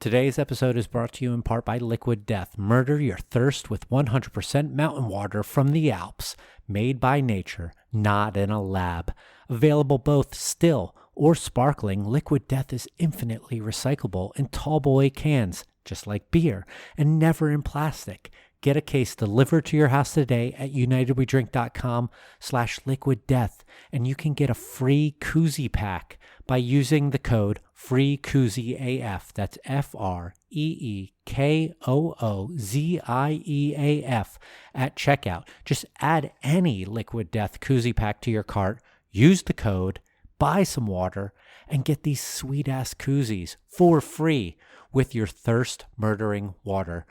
Today's episode is brought to you in part by Liquid Death. Murder your thirst with 100% mountain water from the Alps, made by nature, not in a lab. Available both still or sparkling, Liquid Death is infinitely recyclable in tall boy cans, just like beer, and never in plastic. Get a case delivered to your house today at unitedweDrink.com/liquiddeath, and you can get a free koozie pack by using the code FREEKOOZIEAF. That's FREEKOOZIEAF at checkout. Just add any Liquid Death koozie pack to your cart, use the code, buy some water, and get these sweet-ass koozies for free with your thirst-murdering water.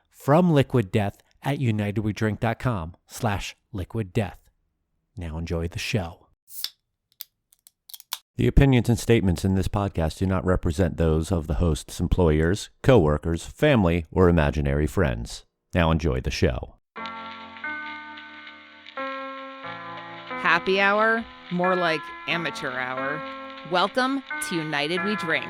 From Liquid Death at unitedwedrink.com/liquiddeath. Now enjoy the show. The opinions and statements in this podcast do not represent those of the host's employers, co-workers, family, or imaginary friends. Now enjoy the show. Happy hour? More like amateur hour. Welcome to United We Drink.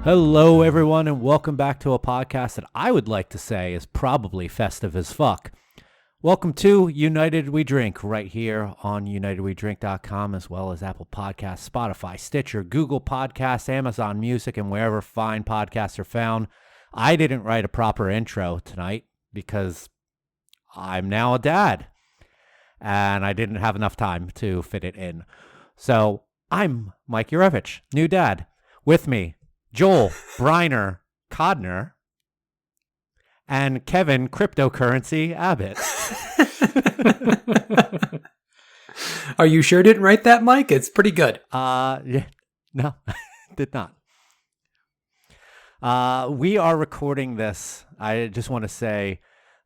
Hello, everyone, and welcome back to a podcast that I would like to say is probably festive as fuck. Welcome to United We Drink, right here on unitedwedrink.com, as well as Apple Podcasts, Spotify, Stitcher, Google Podcasts, Amazon Music, and wherever fine podcasts are found. I didn't write a proper intro tonight because I'm now a dad, and I didn't have enough time to fit it in. So I'm Mike Urevich, new dad. With me, Joel Briner Codner, and Kevin Cryptocurrency Abbott. Are you sure didn't write that, Mike? It's pretty good. Yeah, no, did not. We are recording this, I just want to say,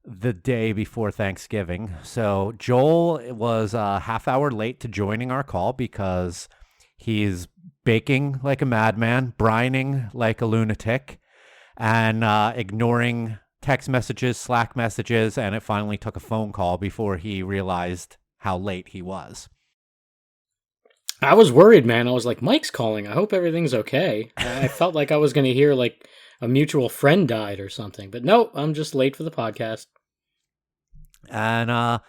the day before Thanksgiving. So Joel was a half hour late to joining our call because he's baking like a madman, brining like a lunatic, and ignoring text messages, Slack messages, and it finally took a phone call before he realized how late he was. I was worried, man. I was like, Mike's calling. I hope everything's okay. I felt like I was going to hear like a mutual friend died or something. But no, I'm just late for the podcast. And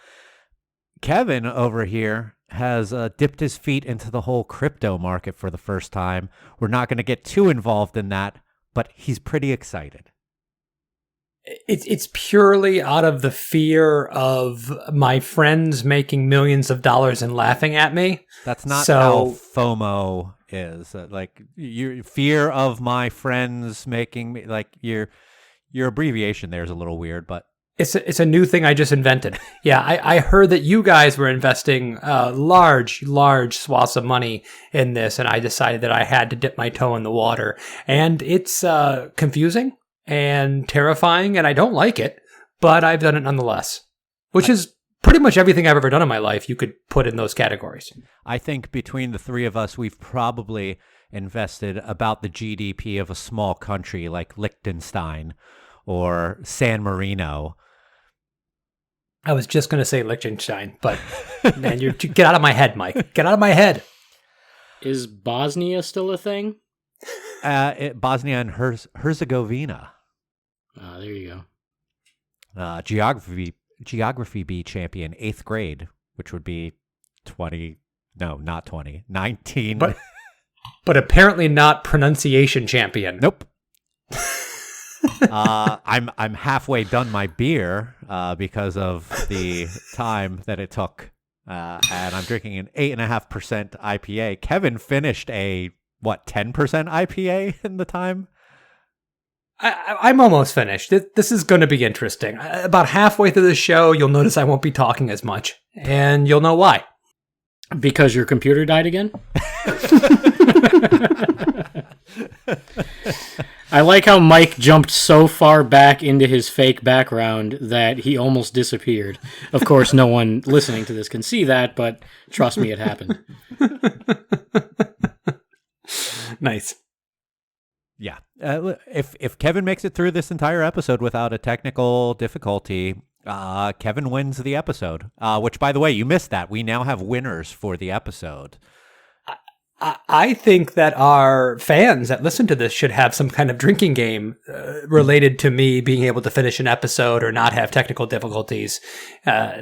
Kevin over here has dipped his feet into the whole crypto market for the first time. We're not going to get too involved in that, but he's pretty excited. It's purely out of the fear of my friends making millions of dollars and laughing at me. That's not how FOMO is. Like your fear of my friends making me, like your abbreviation there is a little weird, but It's a new thing I just invented. Yeah, I heard that you guys were investing large swaths of money in this, and I decided that I had to dip my toe in the water. And it's confusing and terrifying, and I don't like it, but I've done it nonetheless, which is pretty much everything I've ever done in my life you could put in those categories. I think between the three of us, we've probably invested about the GDP of a small country like Liechtenstein or San Marino. I was just going to say Liechtenstein, but man, get out of my head, Mike. Get out of my head. Is Bosnia still a thing? Bosnia and Herzegovina. There you go. Geography B champion, 8th grade, which would be 19. But apparently not pronunciation champion. Nope. I'm halfway done my beer because of the time that it took, and I'm drinking an 8.5% IPA. Kevin finished a 10% IPA in the time? I'm almost finished. This is going to be interesting. About halfway through the show, you'll notice I won't be talking as much, and you'll know why. Because your computer died again? I like how Mike jumped so far back into his fake background that he almost disappeared. Of course, no one listening to this can see that, but trust me, it happened. Nice. Yeah. If Kevin makes it through this entire episode without a technical difficulty, Kevin wins the episode. Which, by the way, you missed that. We now have winners for the episode. I think that our fans that listen to this should have some kind of drinking game related to me being able to finish an episode or not have technical difficulties,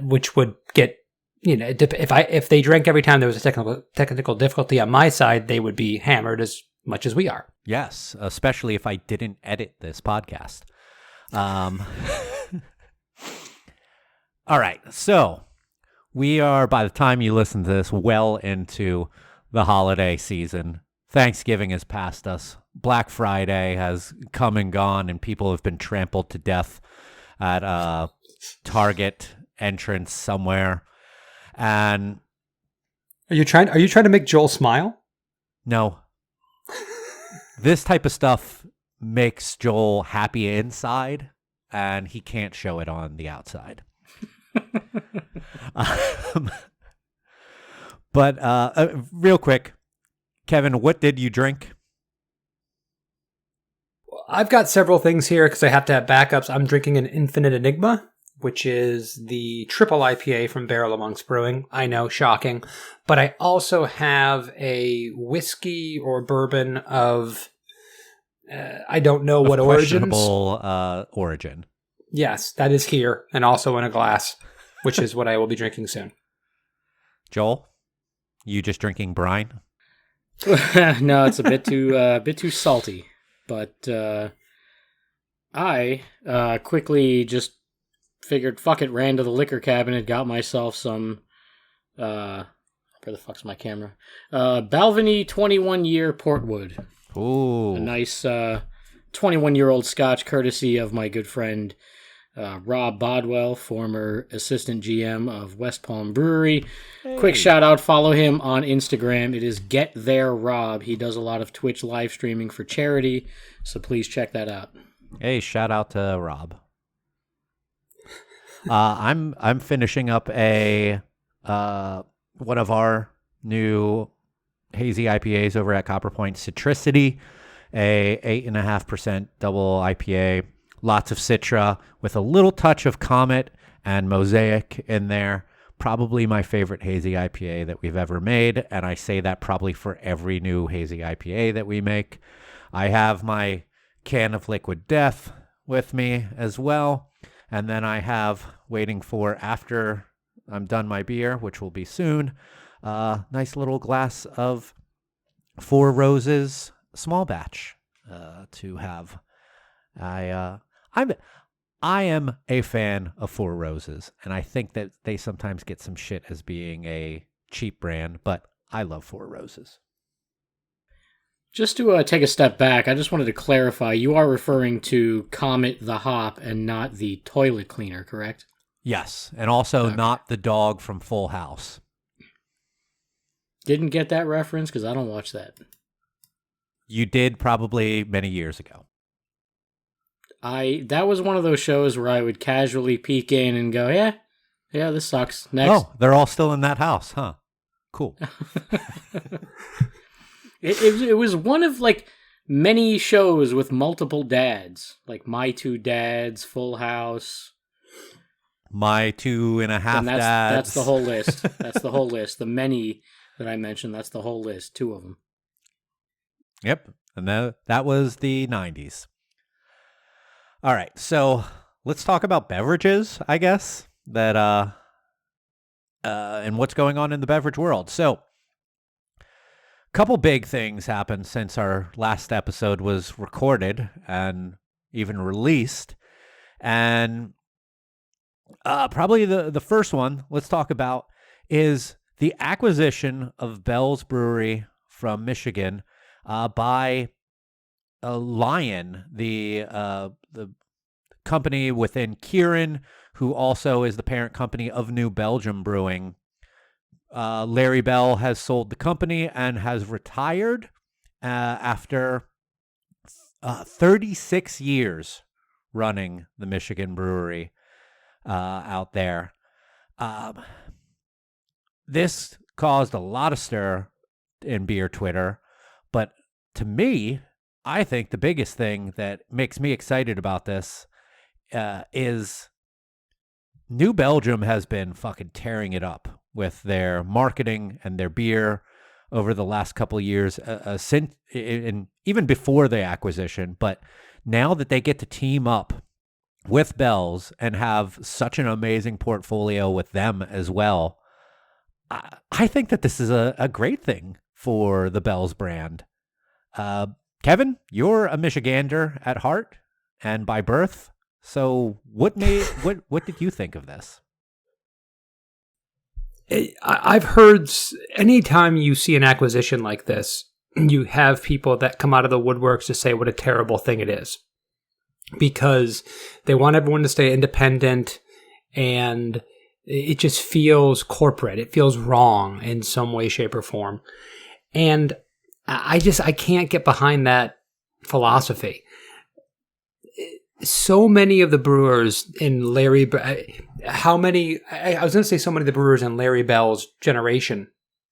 which would get, if they drank every time there was a technical difficulty on my side, they would be hammered as much as we are. Yes, especially if I didn't edit this podcast. All right, so we are, by the time you listen to this, well into the holiday season. Thanksgiving has passed us. Black Friday has come and gone, and people have been trampled to death at a Target entrance somewhere. And Are you trying to make Joel smile? no, this type of stuff makes Joel happy inside, and he can't show it on the outside. But real quick, Kevin, what did you drink? I've got several things here because I have to have backups. I'm drinking an Infinite Enigma, which is the triple IPA from Barrel Amongst Brewing. I know, shocking. But I also have a whiskey or bourbon of, I don't know what origins. Questionable origin. Yes, that is here and also in a glass, which is what I will be drinking soon. Joel, you just drinking brine? No, it's a bit too salty. But I quickly just figured, fuck it, ran to the liquor cabinet, got myself some, where the fuck's my camera? Balvenie 21-year Portwood. Ooh. A nice 21-year-old scotch courtesy of my good friend Rob Bodwell, former assistant GM of West Palm Brewery. Hey. Quick shout out, follow him on Instagram. It is Get There Rob. He does a lot of Twitch live streaming for charity, so please check that out. Hey, shout out to Rob. I'm finishing up a one of our new hazy IPAs over at Copper Point, Citricity, a 8.5% double IPA. Lots of Citra with a little touch of Comet and Mosaic in there. Probably my favorite hazy IPA that we've ever made, and I say that probably for every new hazy IPA that we make. I have my can of Liquid Death with me as well, and then I have, waiting for after I'm done my beer, which will be soon, a nice little glass of Four Roses small batch to have. I am a fan of Four Roses, and I think that they sometimes get some shit as being a cheap brand, but I love Four Roses. Just to take a step back, I just wanted to clarify, you are referring to Comet the Hop and not the toilet cleaner, correct? Yes, and also not the dog from Full House. Didn't get that reference because I don't watch that. You did probably many years ago. That was one of those shows where I would casually peek in and go, yeah, this sucks. Next. Oh, they're all still in that house, huh? Cool. It was one of like many shows with multiple dads, like My Two Dads, Full House, My Two and a Half Dads. That's the whole list. That's the whole list. The many that I mentioned, that's the whole list. 2 of them. Yep, and that was the 90s. All right, so let's talk about beverages, I guess, that and what's going on in the beverage world. So, a couple big things happened since our last episode was recorded and even released, and probably the first one let's talk about is the acquisition of Bell's Brewery from Michigan by Lion, the company within Kieran, who also is the parent company of New Belgium Brewing. Larry Bell has sold the company and has retired after 36 years running the Michigan brewery out there. This caused a lot of stir in beer Twitter, but to me, I think the biggest thing that makes me excited about this is New Belgium has been fucking tearing it up with their marketing and their beer over the last couple of years, since and even before the acquisition. But now that they get to team up with Bell's and have such an amazing portfolio with them as well, I think that this is a great thing for the Bell's brand. Kevin, you're a Michigander at heart and by birth. So what did you think of this? I've heard anytime you see an acquisition like this, you have people that come out of the woodworks to say what a terrible thing it is, because they want everyone to stay independent, and it just feels corporate. It feels wrong in some way, shape, or form. And I can't get behind that philosophy. So many of the brewers in Larry Bell's generation,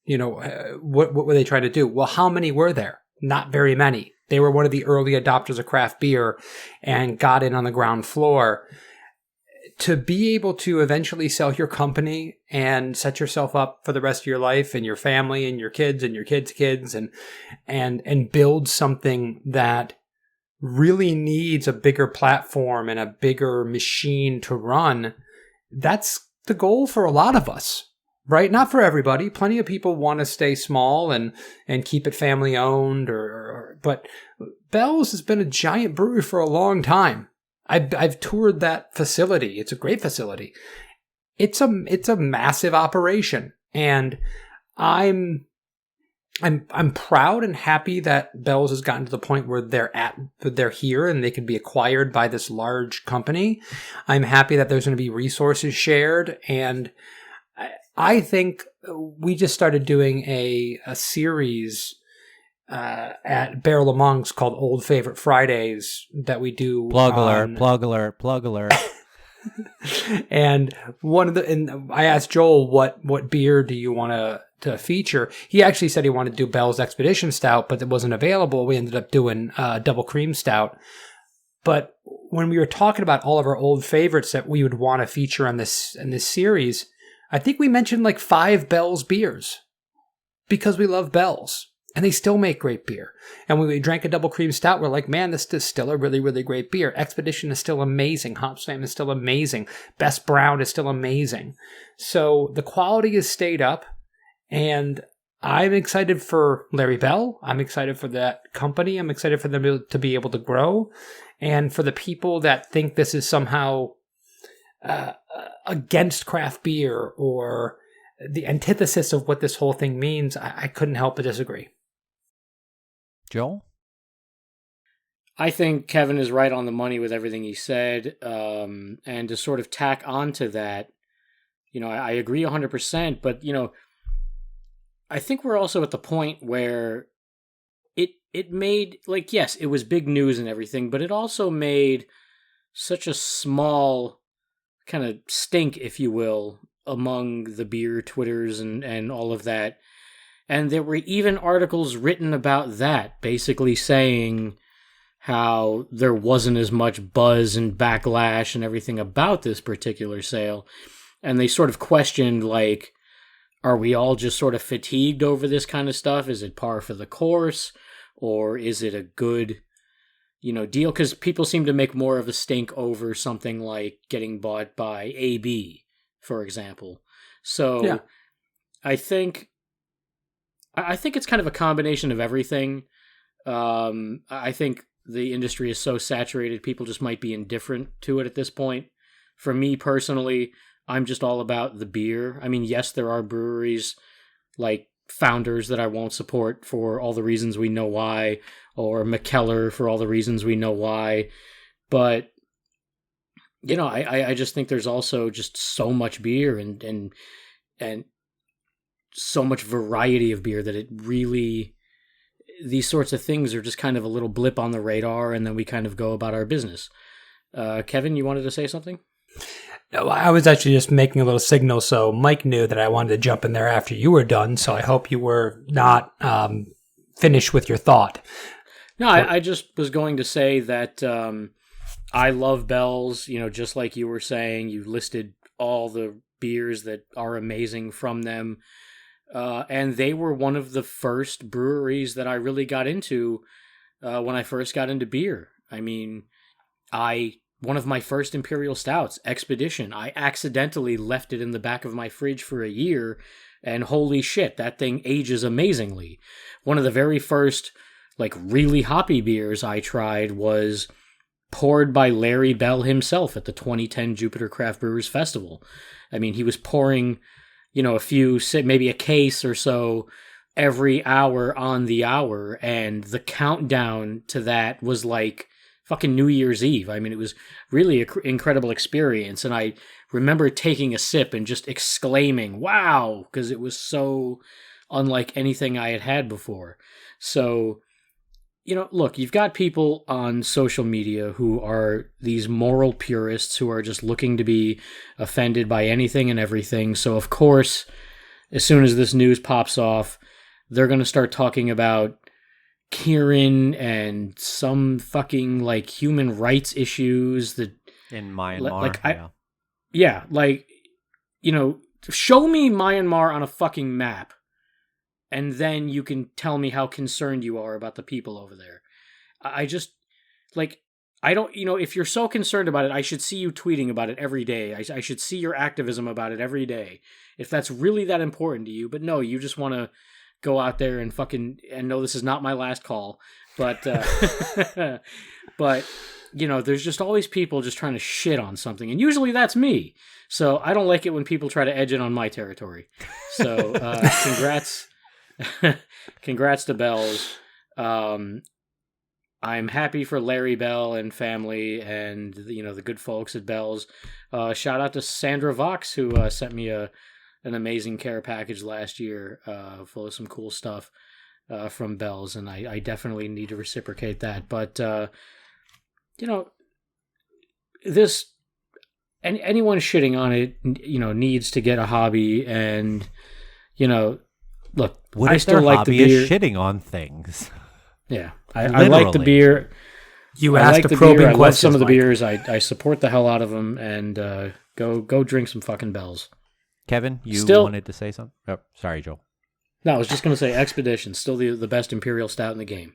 what were they trying to do? Well, how many were there? Not very many. They were one of the early adopters of craft beer and got in on the ground floor. To be able to eventually sell your company and set yourself up for the rest of your life and your family and your kids and your kids' kids and build something that really needs a bigger platform and a bigger machine to run, that's the goal for a lot of us, right? Not for everybody. Plenty of people want to stay small and keep it family owned, but Bell's has been a giant brewery for a long time. I've toured that facility. It's a great facility. It's a massive operation, and I'm proud and happy that Bell's has gotten to the point where they're here and they can be acquired by this large company. I'm happy that there's going to be resources shared, and I think we just started doing a series at Barrel of Monks called Old Favorite Fridays that we do. Plug alert. And I asked Joel, what beer do you want to feature? He actually said he wanted to do Bell's Expedition Stout, but it wasn't available. We ended up doing Double Cream Stout. But when we were talking about all of our old favorites that we would want to feature in this series, I think we mentioned like 5 Bell's beers because we love Bell's. And they still make great beer. And when we drank a Double Cream Stout, we're like, man, this is still a really, really great beer. Expedition is still amazing. Hop Slam is still amazing. Best Brown is still amazing. So the quality has stayed up. And I'm excited for Larry Bell. I'm excited for that company. I'm excited for them to be able to grow. And for the people that think this is somehow against craft beer or the antithesis of what this whole thing means, I couldn't help but disagree. Joel? I think Kevin is right on the money with everything he said. And to sort of tack onto that, I agree 100%, but, I think we're also at the point where it made, like, yes, it was big news and everything, but it also made such a small kind of stink, if you will, among the beer Twitters and all of that. And there were even articles written about that, basically saying how there wasn't as much buzz and backlash and everything about this particular sale. And they sort of questioned, like, are we all just sort of fatigued over this kind of stuff? Is it par for the course? Or is it a good, deal? Because people seem to make more of a stink over something like getting bought by AB, for example. So yeah. I think it's kind of a combination of everything. I think the industry is so saturated, people just might be indifferent to it at this point. For me personally, I'm just all about the beer. I mean, yes, there are breweries like Founders that I won't support for all the reasons we know why, or McKellar for all the reasons we know why. But, I just think there's also just so much beer and so much variety of beer that it really, these sorts of things are just kind of a little blip on the radar, and then we kind of go about our business. Kevin, you wanted to say something? No, I was actually just making a little signal so Mike knew that I wanted to jump in there after you were done, so I hope you were not finished with your thought. No, I just was going to say that I love Bell's, just like you were saying. You listed all the beers that are amazing from them. And they were one of the first breweries that I really got into when I first got into beer. I mean, one of my first Imperial Stouts, Expedition, I accidentally left it in the back of my fridge for a year, and holy shit, that thing ages amazingly. One of the very first, really hoppy beers I tried was poured by Larry Bell himself at the 2010 Jupiter Craft Brewers Festival. I mean, he was pouring, maybe a case or so every hour on the hour, and the countdown to that was like fucking New Year's Eve. I mean, it was really an incredible experience, and I remember taking a sip and just exclaiming, wow, because it was so unlike anything I had had before. So, look, you've got people on social media who are these moral purists who are just looking to be offended by anything and everything. So, of course, as soon as this news pops off, they're going to start talking about Kieran and some fucking human rights issues that in Myanmar. show me Myanmar on a fucking map, and then you can tell me how concerned you are about the people over there. I just I don't, if you're so concerned about it, I should see you tweeting about it every day. I should see your activism about it every day, if that's really that important to you. But no, you just want to go out there and and no, this is not my last call, but but there's just all these people just trying to shit on something, and usually that's me. So I don't like it when people try to edge it on my territory. So congrats to Bell's. I'm happy for Larry Bell and family, and the good folks at Bell's. Shout out to Sandra Vox, who sent me an amazing care package last year, full of some cool stuff from Bell's, and I definitely need to reciprocate that. But this, anyone shitting on it, needs to get a hobby, and look, What I if still their like hobby the beer. is shitting on things? Yeah, I like the Literally. beer. You I asked like a the probing beer. I love question. some of the beers. I support the hell out of them, and go drink some fucking Bell's. Kevin, you Still- wanted to say something? Oh, sorry, Joel. No, I was just going to say Expedition, still the best Imperial Stout in the game.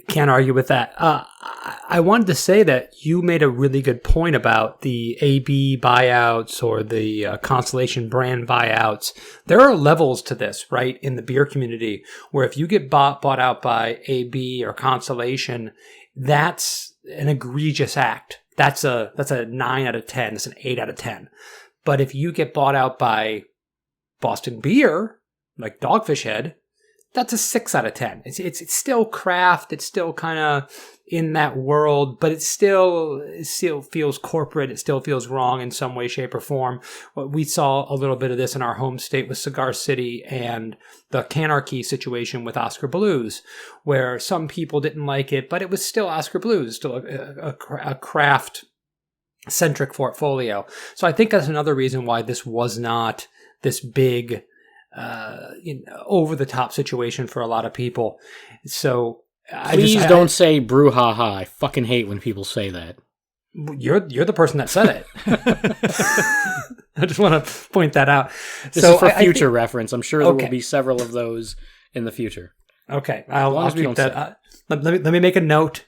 Can't argue with that. I wanted to say that you made a really good point about the AB buyouts or the Constellation brand buyouts. There are levels to this, right, in the beer community, where if you get bought out by AB or Constellation, that's an egregious act. That's a 9 out of 10. That's an 8 out of 10. But if you get bought out by Boston Beer, like Dogfish Head, that's a 6 out of 10. It's still craft. It's still kind of in that world, but it still feels corporate. It still feels wrong in some way, shape, or form. We saw a little bit of this in our home state with Cigar City and the Canarchy situation with Oscar Blues, where some people didn't like it, but it was still Oscar Blues, still a craft-centric portfolio. So I think that's another reason why this was not this big over-the-top situation for a lot of people. So Please don't say brouhaha. I fucking hate when people say that. You're the person that said it. I just want to point that out. This is for future reference. I'm sure there will be several of those in the future. Okay, I'll keep that. Let me make a note.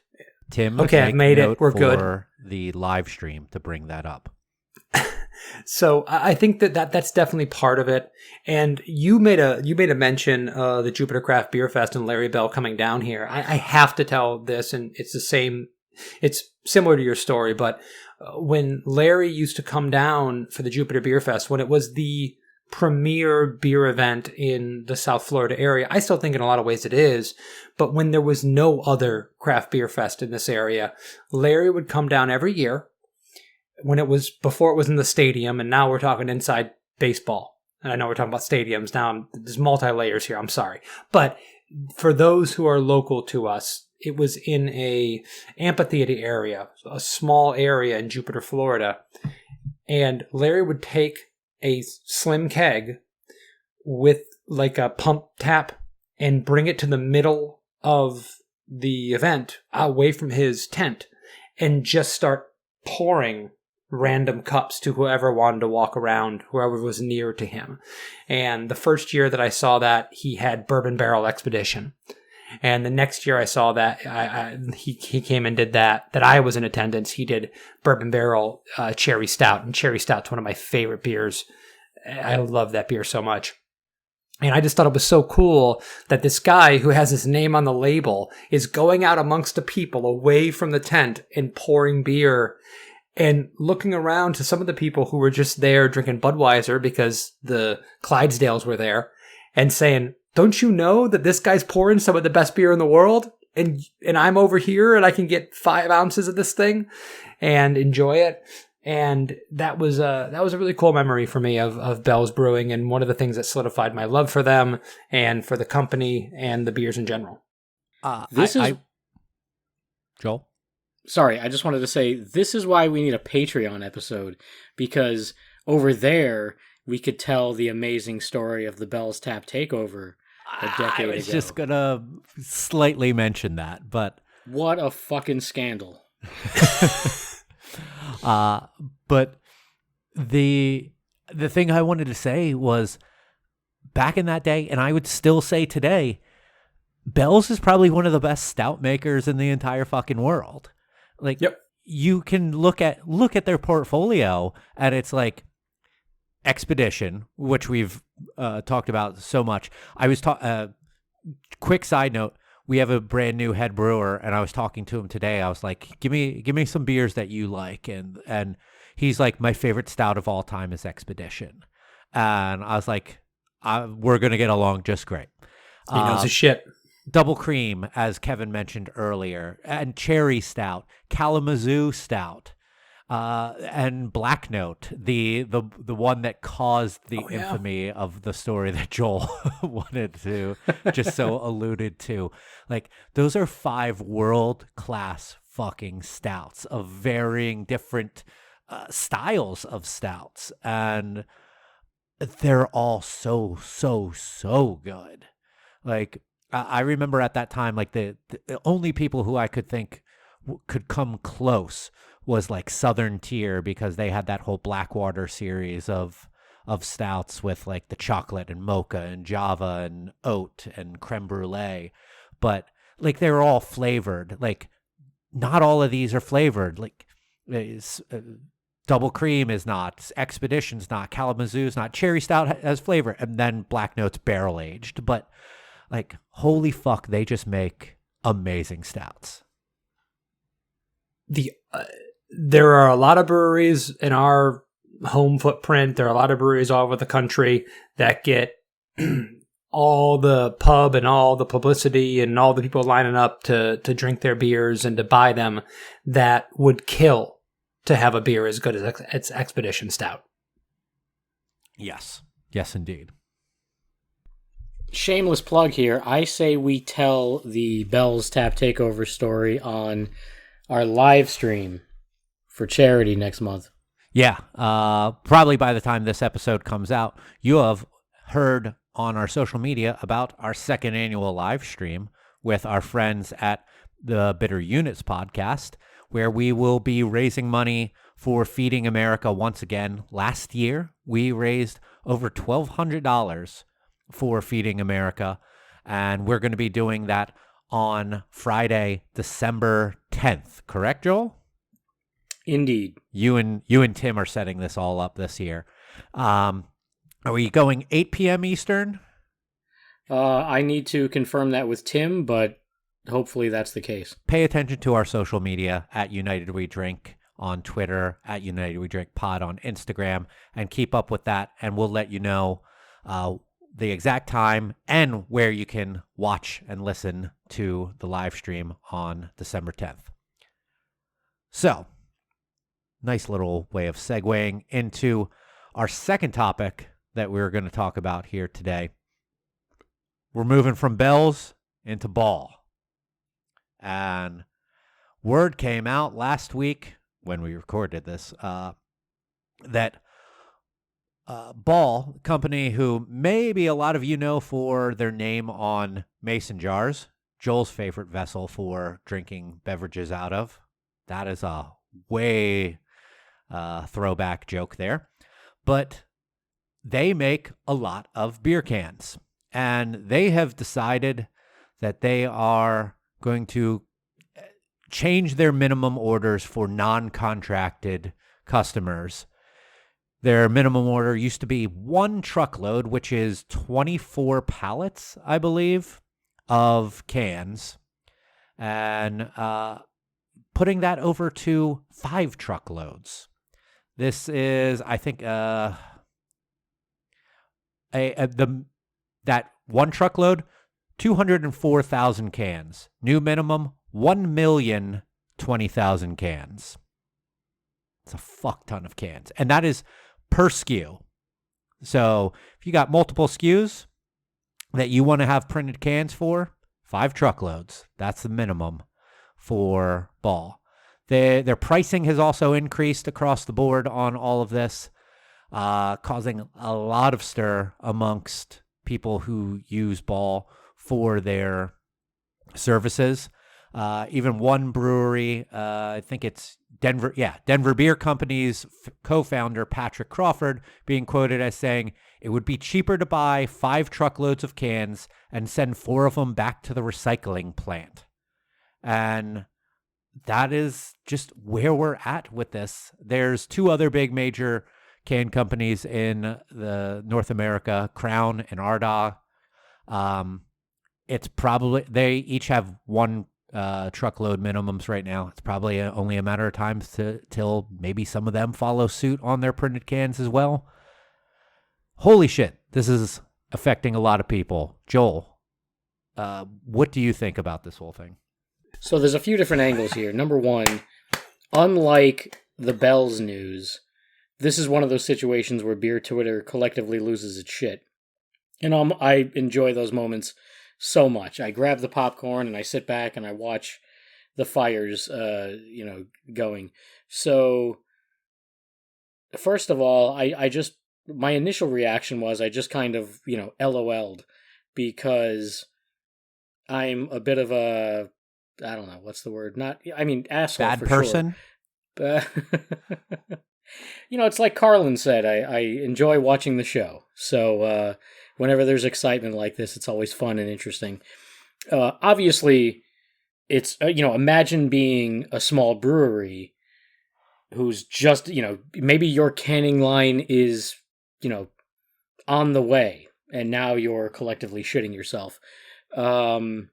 Tim, okay, I made it. We're good. For the live stream to bring that up. So I think that's definitely part of it. And you made a mention the Jupiter Craft Beer Fest and Larry Bell coming down here. I have to tell this, and it's the same. It's similar to your story, but when Larry used to come down for the Jupiter Beer Fest, when it was the premier beer event in the South Florida area, I still think in a lot of ways it is, but when there was no other craft beer fest in this area, Larry would come down every year. When it was before it was in the stadium, and now we're talking inside baseball. And I know we're talking about stadiums now. There's multi-layers here. I'm sorry. But for those who are local to us, it was in a amphitheater area, a small area in Jupiter, Florida. And Larry would take a slim keg with like a pump tap and bring it to the middle of the event away from his tent and just start pouring random cups to whoever wanted to walk around, whoever was near to him. And the first year that I saw that, he had Bourbon Barrel Expedition. And the next year I saw that, he came and did that I was in attendance. He did Bourbon Barrel Cherry Stout. And Cherry Stout's one of my favorite beers. I love that beer so much. And I just thought it was so cool that this guy who has his name on the label is going out amongst the people away from the tent and pouring beer and looking around to some of the people who were just there drinking Budweiser because the Clydesdales were there and saying, don't you know that this guy's pouring some of the best beer in the world? And I'm over here and I can get 5 ounces of this thing and enjoy it. And that was a really cool memory for me of Bell's Brewing, and one of the things that solidified my love for them and for the company and the beers in general. Joel? Sorry, I just wanted to say, this is why we need a Patreon episode, because over there, we could tell the amazing story of the Bell's Tap takeover a decade ago. I was just going to slightly mention that, but... What a fucking scandal. But the thing I wanted to say was, back in that day, and I would still say today, Bell's is probably one of the best stout makers in the entire fucking world. Like, yep. You can look at their portfolio, and it's like Expedition, which we've talked about so much. I was quick side note. We have a brand new head brewer, and I was talking to him today. I was like, give me some beers that you like. And he's like, my favorite stout of all time is Expedition. And I was like, we're going to get along just great. He knows his shit. Double cream, as Kevin mentioned earlier, and cherry stout, Kalamazoo stout, and Black Note, the one that caused the infamy of the story that Joel wanted to just so alluded to. Like, those are 5 world-class fucking stouts of varying different styles of stouts, and they're all so good. Like, I remember at that time, like the only people who I could think could come close was like Southern Tier, because they had that whole Blackwater series of stouts with like the chocolate and mocha and Java and oat and creme brulee. But like, they were all flavored. Like, not all of these are flavored. Like, Double Cream is not, Expedition's not, Kalamazoo's not, Cherry Stout has flavor, and then Black Note's barrel aged. But like, holy fuck, they just make amazing stouts. There are a lot of breweries in our home footprint. There are a lot of breweries all over the country that get all the pub and all the publicity and all the people lining up to drink their beers and to buy them, that would kill to have a beer as good as its Expedition Stout. Yes, indeed. Shameless plug here. I say we tell the Bell's Tap Takeover story on our live stream for charity next month. Yeah, probably by the time this episode comes out, you have heard on our social media about our 2nd annual live stream with our friends at the Bitter Units podcast, where we will be raising money for Feeding America once again. Last year, we raised over $1,200 for Feeding America, and we're going to be doing that on Friday, December 10th. Correct, Joel? Indeed. You and Tim are setting this all up this year. Are we going 8 p.m. Eastern? I need to confirm that with Tim, but hopefully that's the case. Pay attention to our social media at United We Drink on Twitter, at United We Drink Pod on Instagram, and keep up with that, and we'll let you know the exact time and where you can watch and listen to the live stream on December 10th. So, nice little way of segueing into our second topic that we're going to talk about here today. We're moving from Bell's into Ball. And word came out last week when we recorded this that Ball, company who maybe a lot of you know for their name on mason jars, Joel's favorite vessel for drinking beverages out of. That is a way throwback joke there. But they make a lot of beer cans. And they have decided that they are going to change their minimum orders for non-contracted customers. Their minimum order used to be 1 truckload, which is 24 pallets, I believe, of cans, and putting that over to 5 truckloads. This is, I think, that 1 truckload, 204,000 cans. New minimum, 1,020,000 cans. It's a fuck ton of cans, and that is per SKU. So if you got multiple SKUs that you want to have printed cans for, 5 truckloads. That's the minimum for Ball. Their pricing has also increased across the board on all of this, causing a lot of stir amongst people who use Ball for their services. Even one brewery, I think it's Denver Beer Company's co-founder, Patrick Crawford, being quoted as saying, "It would be cheaper to buy 5 truckloads of cans and send 4 of them back to the recycling plant." And that is just where we're at with this. There's 2 other big major can companies in the North America, Crown and Ardagh. It's probably, they each have 1 truckload minimums right now. It's probably only a matter of time till maybe some of them follow suit on their printed cans as well. Holy shit, this is affecting a lot of people. Joel, what do you think about this whole thing? So there's a few different angles here. Number one, unlike the Bell's news, this is one of those situations where beer Twitter collectively loses its shit. And I enjoy those moments so much. I grab the popcorn and I sit back and I watch the fires, going. So, first of all, my initial reaction was I just kind of, LOL'd, because I'm a bit of a, I don't know, what's the word? Asshole. Bad for person? Sure. It's like Carlin said, I enjoy watching the show. So, whenever there's excitement like this, it's always fun and interesting. Obviously, it's, imagine being a small brewery who's just, maybe your canning line is, on the way, and now you're collectively shitting yourself. And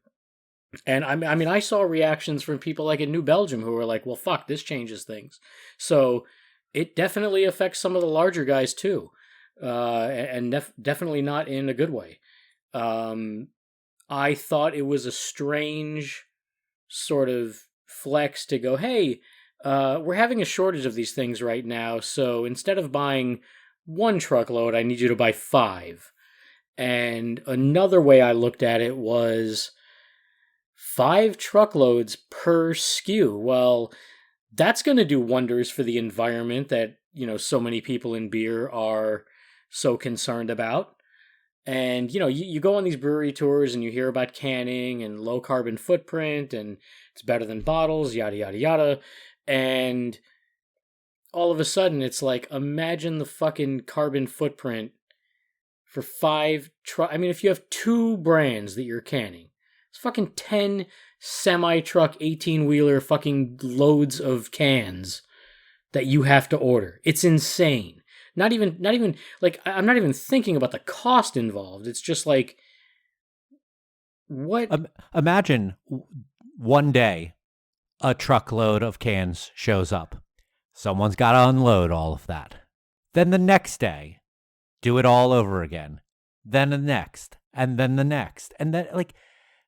I saw reactions from people like in New Belgium who were like, well, fuck, this changes things. So it definitely affects some of the larger guys too. And definitely not in a good way. I thought it was a strange sort of flex to go, hey, we're having a shortage of these things right now, so instead of buying 1 truckload, I need you to buy 5. And another way I looked at it was 5 truckloads per SKU. Well, that's going to do wonders for the environment that, so many people in beer are so concerned about. And, you go on these brewery tours and you hear about canning and low carbon footprint and it's better than bottles, yada, yada, yada. And all of a sudden it's like, imagine the fucking carbon footprint for 5 if you have 2 brands that you're canning, it's fucking 10 semi-truck 18-wheeler fucking loads of cans that you have to order. It's insane. Not even like, I'm not even thinking about the cost involved. It's just like, what? Imagine one day a truckload of cans shows up. Someone's got to unload all of that. Then the next day, do it all over again. Then the next, and then the next. And then, like,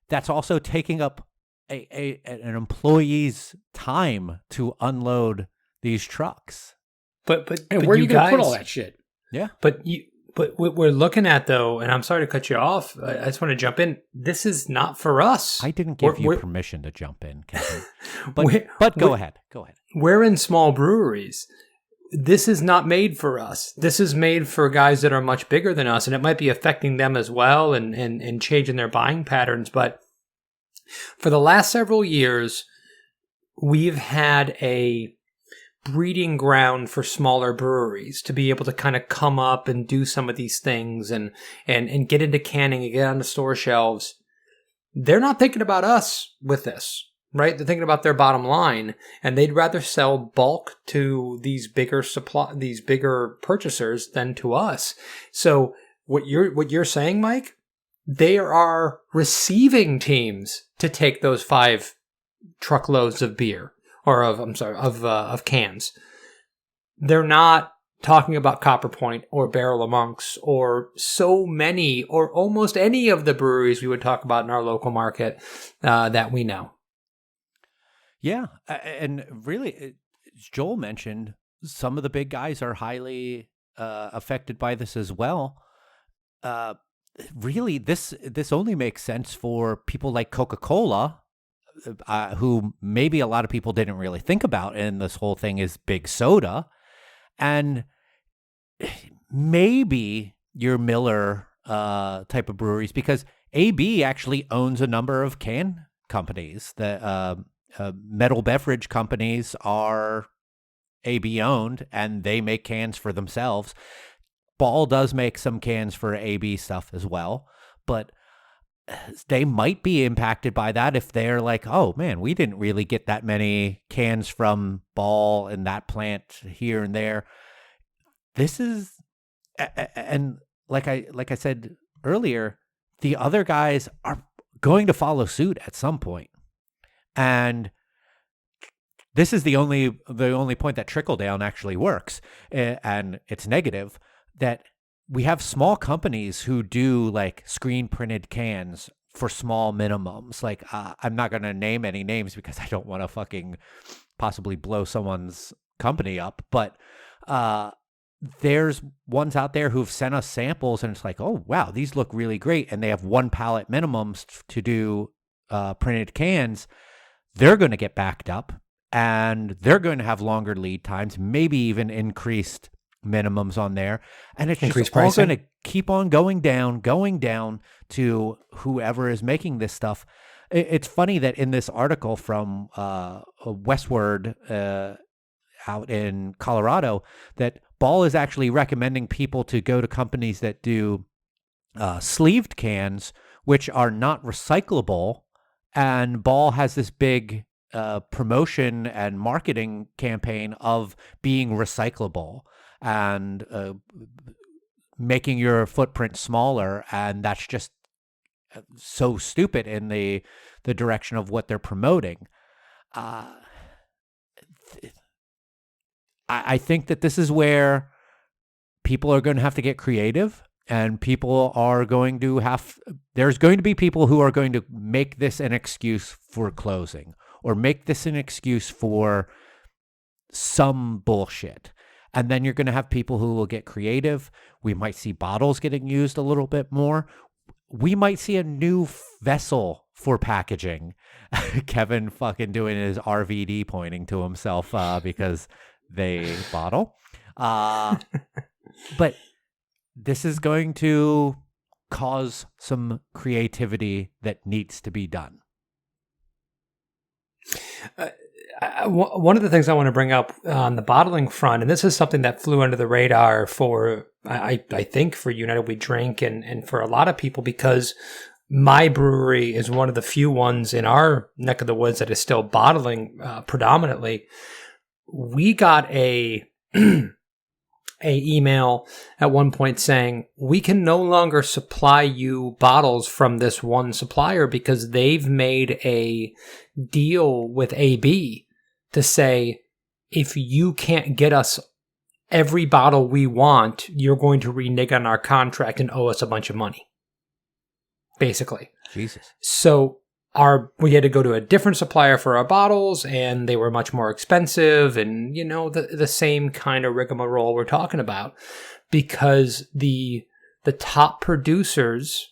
that's also taking up an employee's time to unload these trucks. But and where are you going to put all that shit? Yeah. But But what we're looking at, though, and I'm sorry to cut you off, I just want to jump in. This is not for us. I didn't give you permission to jump in, Kevin. But go ahead. Go ahead. We're in small breweries. This is not made for us. This is made for guys that are much bigger than us, and it might be affecting them as well and changing their buying patterns. But for the last several years, we've had a breeding ground for smaller breweries to be able to kind of come up and do some of these things and get into canning and get on the store shelves. They're not thinking about us with this, right? They're thinking about their bottom line, and they'd rather sell bulk to these bigger purchasers than to us. So what you're saying, Mike, they are receiving teams to take those 5 truckloads of beer. Or of cans. They're not talking about Copper Point or Barrel of Monks or so many or almost any of the breweries we would talk about in our local market that we know. Yeah. And really, as Joel mentioned, some of the big guys are highly affected by this as well. Really, this only makes sense for people like Coca-Cola, who maybe a lot of people didn't really think about in this whole thing is big soda. And maybe your Miller type of breweries, because AB actually owns a number of can companies. The metal beverage companies are AB owned, and they make cans for themselves. Ball does make some cans for AB stuff as well, but they might be impacted by that if they're like, oh man, we didn't really get that many cans from Ball and that plant here and there. This is, and like I said earlier, the other guys are going to follow suit at some point. And this is the only point that trickle down actually works, and it's negative, that we have small companies who do like screen printed cans for small minimums. Like I'm not going to name any names because I don't want to fucking possibly blow someone's company up. But there's ones out there who've sent us samples and it's like, oh, wow, these look really great. And they have 1 pallet minimums to do printed cans. They're going to get backed up and they're going to have longer lead times, maybe even increased minimums on there, and it's just all going to keep on going down to whoever is making this stuff. It's funny that in this article from Westward out in Colorado, that Ball is actually recommending people to go to companies that do sleeved cans, which are not recyclable, and Ball has this big promotion and marketing campaign of being recyclable and making your footprint smaller, and that's just so stupid in the direction of what they're promoting. I think that this is where people are going to have to get creative, and people are going to there's going to be people who are going to make this an excuse for closing, or make this an excuse for some bullshit. And then you're going to have people who will get creative. We might see bottles getting used a little bit more. We might see a new vessel for packaging. Kevin fucking doing his RVD pointing to himself because they bottle. But this is going to cause some creativity that needs to be done. One of the things I want to bring up on the bottling front, and this is something that flew under the radar for, I think, for United We Drink and for a lot of people, because my brewery is one of the few ones in our neck of the woods that is still bottling predominantly. We got a email at one point saying, we can no longer supply you bottles from this one supplier because they've made a deal with AB to say, if you can't get us every bottle we want, you're going to renege on our contract and owe us a bunch of money. Basically. Jesus. So we had to go to a different supplier for our bottles, and they were much more expensive, and the same kind of rigmarole we're talking about, because the the top producers,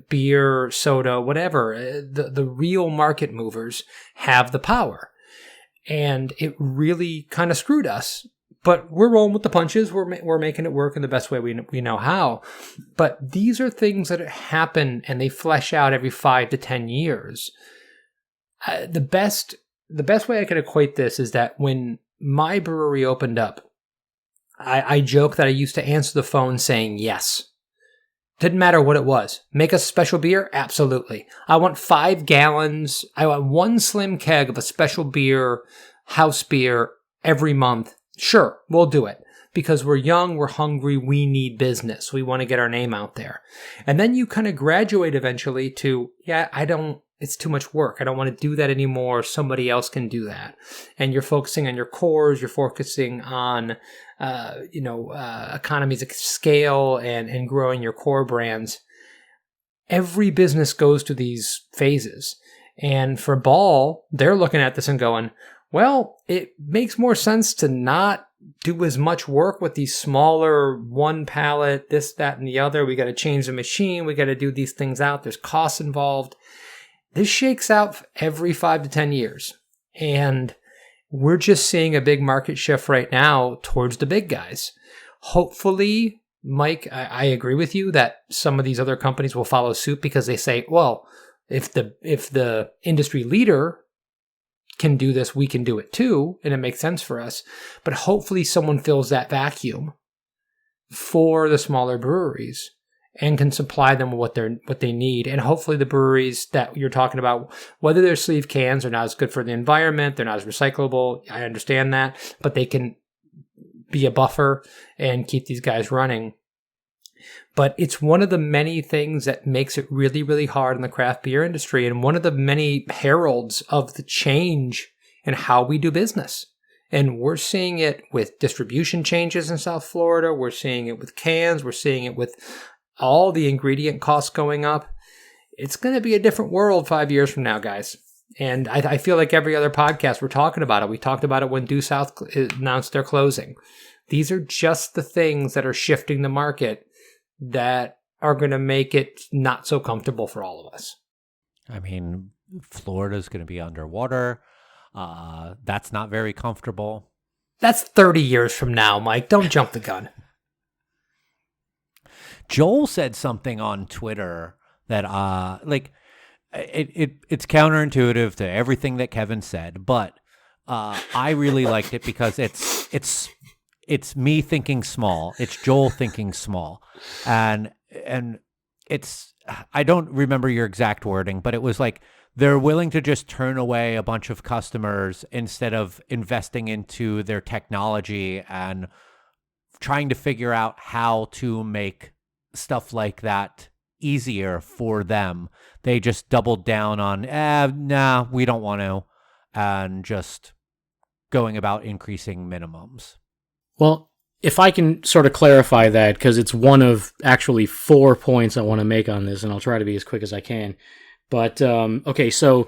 beer, soda, whatever, the real market movers have the power. And it really kind of screwed us. But we're rolling with the punches. We're making it work in the best way we know how. But these are things that happen and they flesh out every 5 to 10 years. The best way I could equate this is that when my brewery opened up, I joke that I used to answer the phone saying yes. Didn't matter what it was. Make a special beer? Absolutely. I want 5 gallons. I want 1 slim keg of a special beer, house beer every month. Sure, we'll do it. Because we're young, we're hungry, we need business. We want to get our name out there. And then you kind of graduate eventually to, it's too much work. I don't want to do that anymore. Somebody else can do that. And you're focusing on your cores. You're focusing on, economies of scale and growing your core brands. Every business goes through these phases. And for Ball, they're looking at this and going, well, it makes more sense to not do as much work with these smaller one pallet, this, that, and the other. We got to change the machine. We got to do these things out. There's costs involved. This shakes out every 5 to 10 years. And we're just seeing a big market shift right now towards the big guys. Hopefully, Mike, I agree with you that some of these other companies will follow suit because they say, well, if the industry leader can do this, we can do it too, and it makes sense for us. But hopefully someone fills that vacuum for the smaller breweries and can supply them with what they need. And hopefully the breweries that you're talking about, whether their sleeve cans are not as good for the environment, they're not as recyclable, I understand that, but they can be a buffer and keep these guys running. But it's one of the many things that makes it really, really hard in the craft beer industry, and one of the many heralds of the change in how we do business. And we're seeing it with distribution changes in South Florida. We're seeing it with cans. We're seeing it with all the ingredient costs going up. It's going to be a different world 5 years from now, guys. And I feel like every other podcast we're talking about it. We talked about it when Due South announced their closing. These are just the things that are shifting the market that are going to make it not so comfortable for all of us. I mean, Florida's going to be underwater. That's not very comfortable. That's 30 years from now, Mike. Don't jump the gun. Joel said something on Twitter that it's counterintuitive to everything that Kevin said, but I really liked it because it's me thinking small. It's Joel thinking small. And it's, I don't remember your exact wording, but it was like they're willing to just turn away a bunch of customers instead of investing into their technology and trying to figure out how to make stuff like that easier for them. They just doubled down on, nah, we don't want to, and just going about increasing minimums. Well, if I can sort of clarify that, because it's one of actually 4 points I want to make on this, and I'll try to be as quick as I can. But, okay, so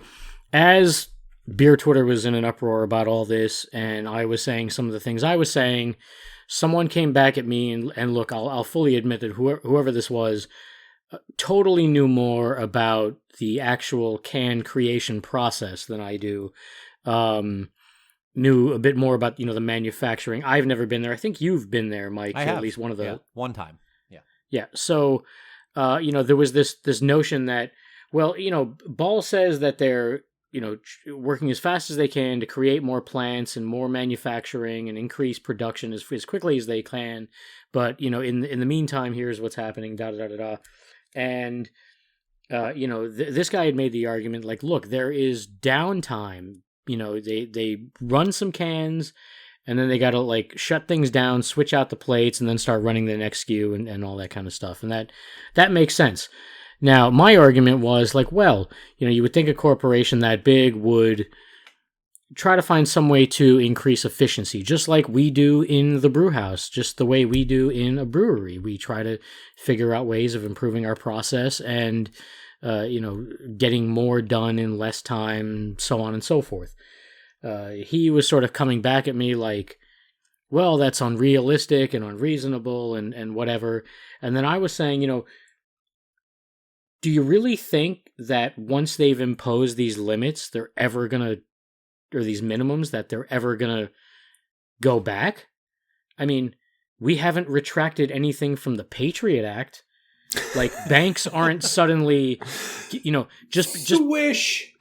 as Beer Twitter was in an uproar about all this, and I was saying some of the things I was saying, someone came back at me, and look, I'll fully admit that whoever this was totally knew more about the actual can creation process than I do. Knew a bit more about, the manufacturing. I've never been there. I think you've been there, Mike. I have. At least one of the... Yeah, one time. Yeah. Yeah. So, there was this notion that, well, Ball says that they're, working as fast as they can to create more plants and more manufacturing and increase production as quickly as they can. But, in the meantime, here's what's happening, da-da-da-da-da. And, this guy had made the argument, like, look, there is downtime. They run some cans, and then they got to shut things down, switch out the plates, and then start running the next SKU and all that kind of stuff. And that makes sense. Now, my argument was well, you would think a corporation that big would try to find some way to increase efficiency, just like we do in the brew house, just the way we do in a brewery. We try to figure out ways of improving our process and getting more done in less time, so on and so forth. He was sort of coming back at me like, well, that's unrealistic and unreasonable and whatever. And then I was saying, do you really think that once they've imposed these limits, they're ever going to, or these minimums, that they're ever going to go back? I mean, we haven't retracted anything from the Patriot Act. Like, banks aren't suddenly, just wish.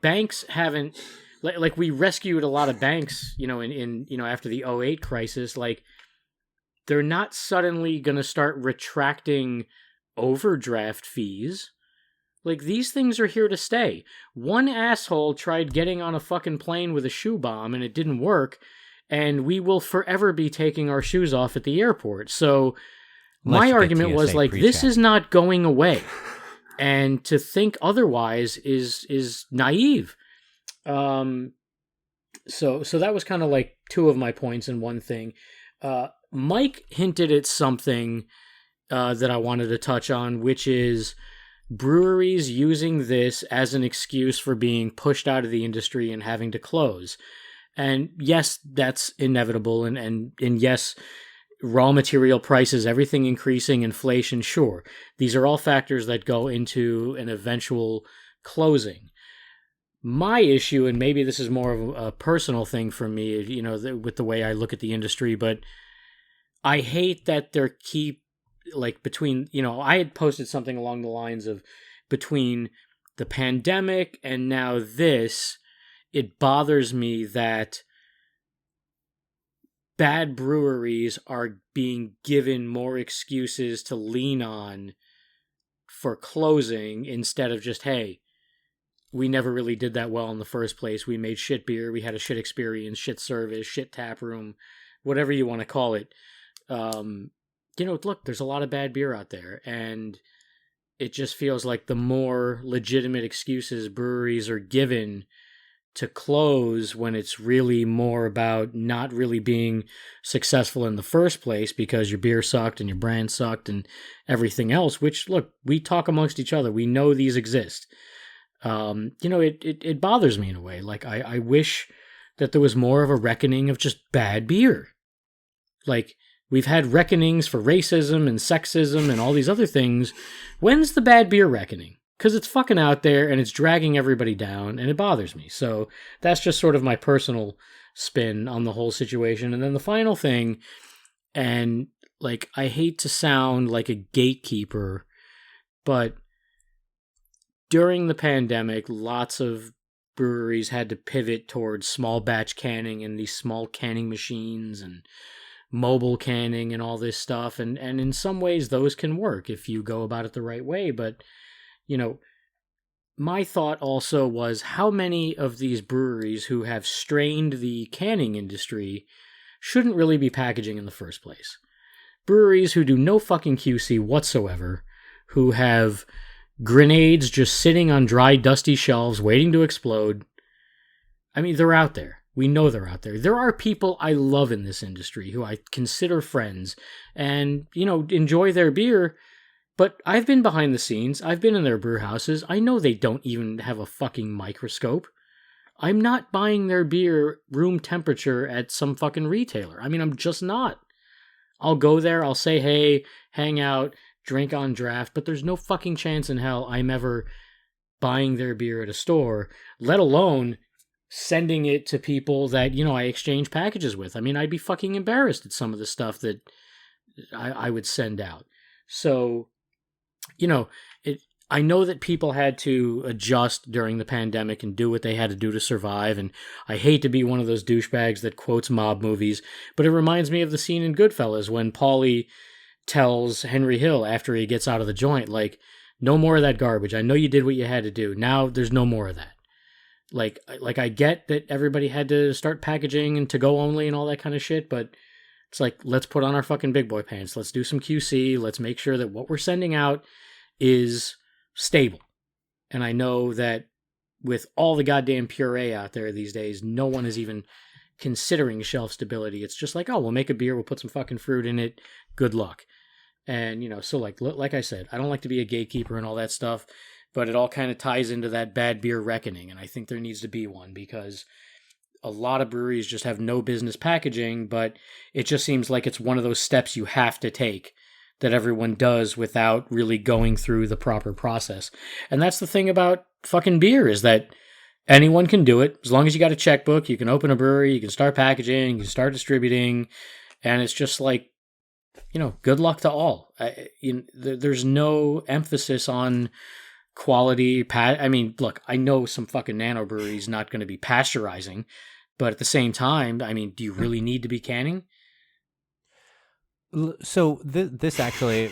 Banks haven't, like we rescued a lot of banks, in after the '08 crisis. Like, they're not suddenly going to start retracting overdraft fees. Like, these things are here to stay. One asshole tried getting on a fucking plane with a shoe bomb and it didn't work, and we will forever be taking our shoes off at the airport. So my argument was, like, this is not going away. And to think otherwise is naive. So that was kind of like two of my points in one thing. Mike hinted at something that I wanted to touch on, which is breweries using this as an excuse for being pushed out of the industry and having to close. And yes, that's inevitable. And yes, raw material prices, everything increasing, inflation, sure. These are all factors that go into an eventual closing. My issue, and maybe this is more of a personal thing for me, with the way I look at the industry, but I hate that they're between, I had posted something along the lines of between the pandemic and now this, it bothers me that bad breweries are being given more excuses to lean on for closing instead of just, hey, we never really did that well in the first place. We made shit beer. We had a shit experience, shit service, shit tap room, whatever you want to call it. Look, there's a lot of bad beer out there, and it just feels like the more legitimate excuses breweries are given to close when it's really more about not really being successful in the first place because your beer sucked and your brand sucked and everything else, which, look, we talk amongst each other. We know these exist. It bothers me in a way. Like, I wish that there was more of a reckoning of just bad beer. Like, we've had reckonings for racism and sexism and all these other things. When's the bad beer reckoning? Because it's fucking out there and it's dragging everybody down and it bothers me. So that's just sort of my personal spin on the whole situation. And then the final thing, and like, I hate to sound like a gatekeeper, but during the pandemic, lots of breweries had to pivot towards small batch canning and these small canning machines and mobile canning and all this stuff. And in some ways those can work if you go about it the right way. But, my thought also was how many of these breweries who have strained the canning industry shouldn't really be packaging in the first place. Breweries who do no fucking QC whatsoever, who have grenades just sitting on dry, dusty shelves waiting to explode. I mean, they're out there. We know they're out there. There are people I love in this industry who I consider friends and, enjoy their beer. But I've been behind the scenes. I've been in their brew houses. I know they don't even have a fucking microscope. I'm not buying their beer room temperature at some fucking retailer. I mean, I'm just not. I'll go there. I'll say, hey, hang out, drink on draft. But there's no fucking chance in hell I'm ever buying their beer at a store, let alone sending it to people that, I exchange packages with. I mean, I'd be fucking embarrassed at some of the stuff that I would send out. So, I know that people had to adjust during the pandemic and do what they had to do to survive. And I hate to be one of those douchebags that quotes mob movies, but it reminds me of the scene in Goodfellas when Paulie tells Henry Hill after he gets out of the joint, like, no more of that garbage. I know you did what you had to do. Now there's no more of that. Like I get that everybody had to start packaging and to go only and all that kind of shit, but it's like, let's put on our fucking big boy pants. Let's do some QC. Let's make sure that what we're sending out is stable. And I know that with all the goddamn puree out there these days, no one is even considering shelf stability. It's just like, oh, we'll make a beer, we'll put some fucking fruit in it. Good luck. And, so like I said, I don't like to be a gatekeeper and all that stuff, but it all kind of ties into that bad beer reckoning. And I think there needs to be one because a lot of breweries just have no business packaging, but it just seems like it's one of those steps you have to take that everyone does without really going through the proper process. And that's the thing about fucking beer, is that anyone can do it. As long as you got a checkbook, you can open a brewery, you can start packaging, you can start distributing, and it's just like, good luck to all. There's no emphasis on quality. I mean, look, I know some fucking nano breweries not going to be pasteurizing, but at the same time, I mean, do you really need to be canning? So this actually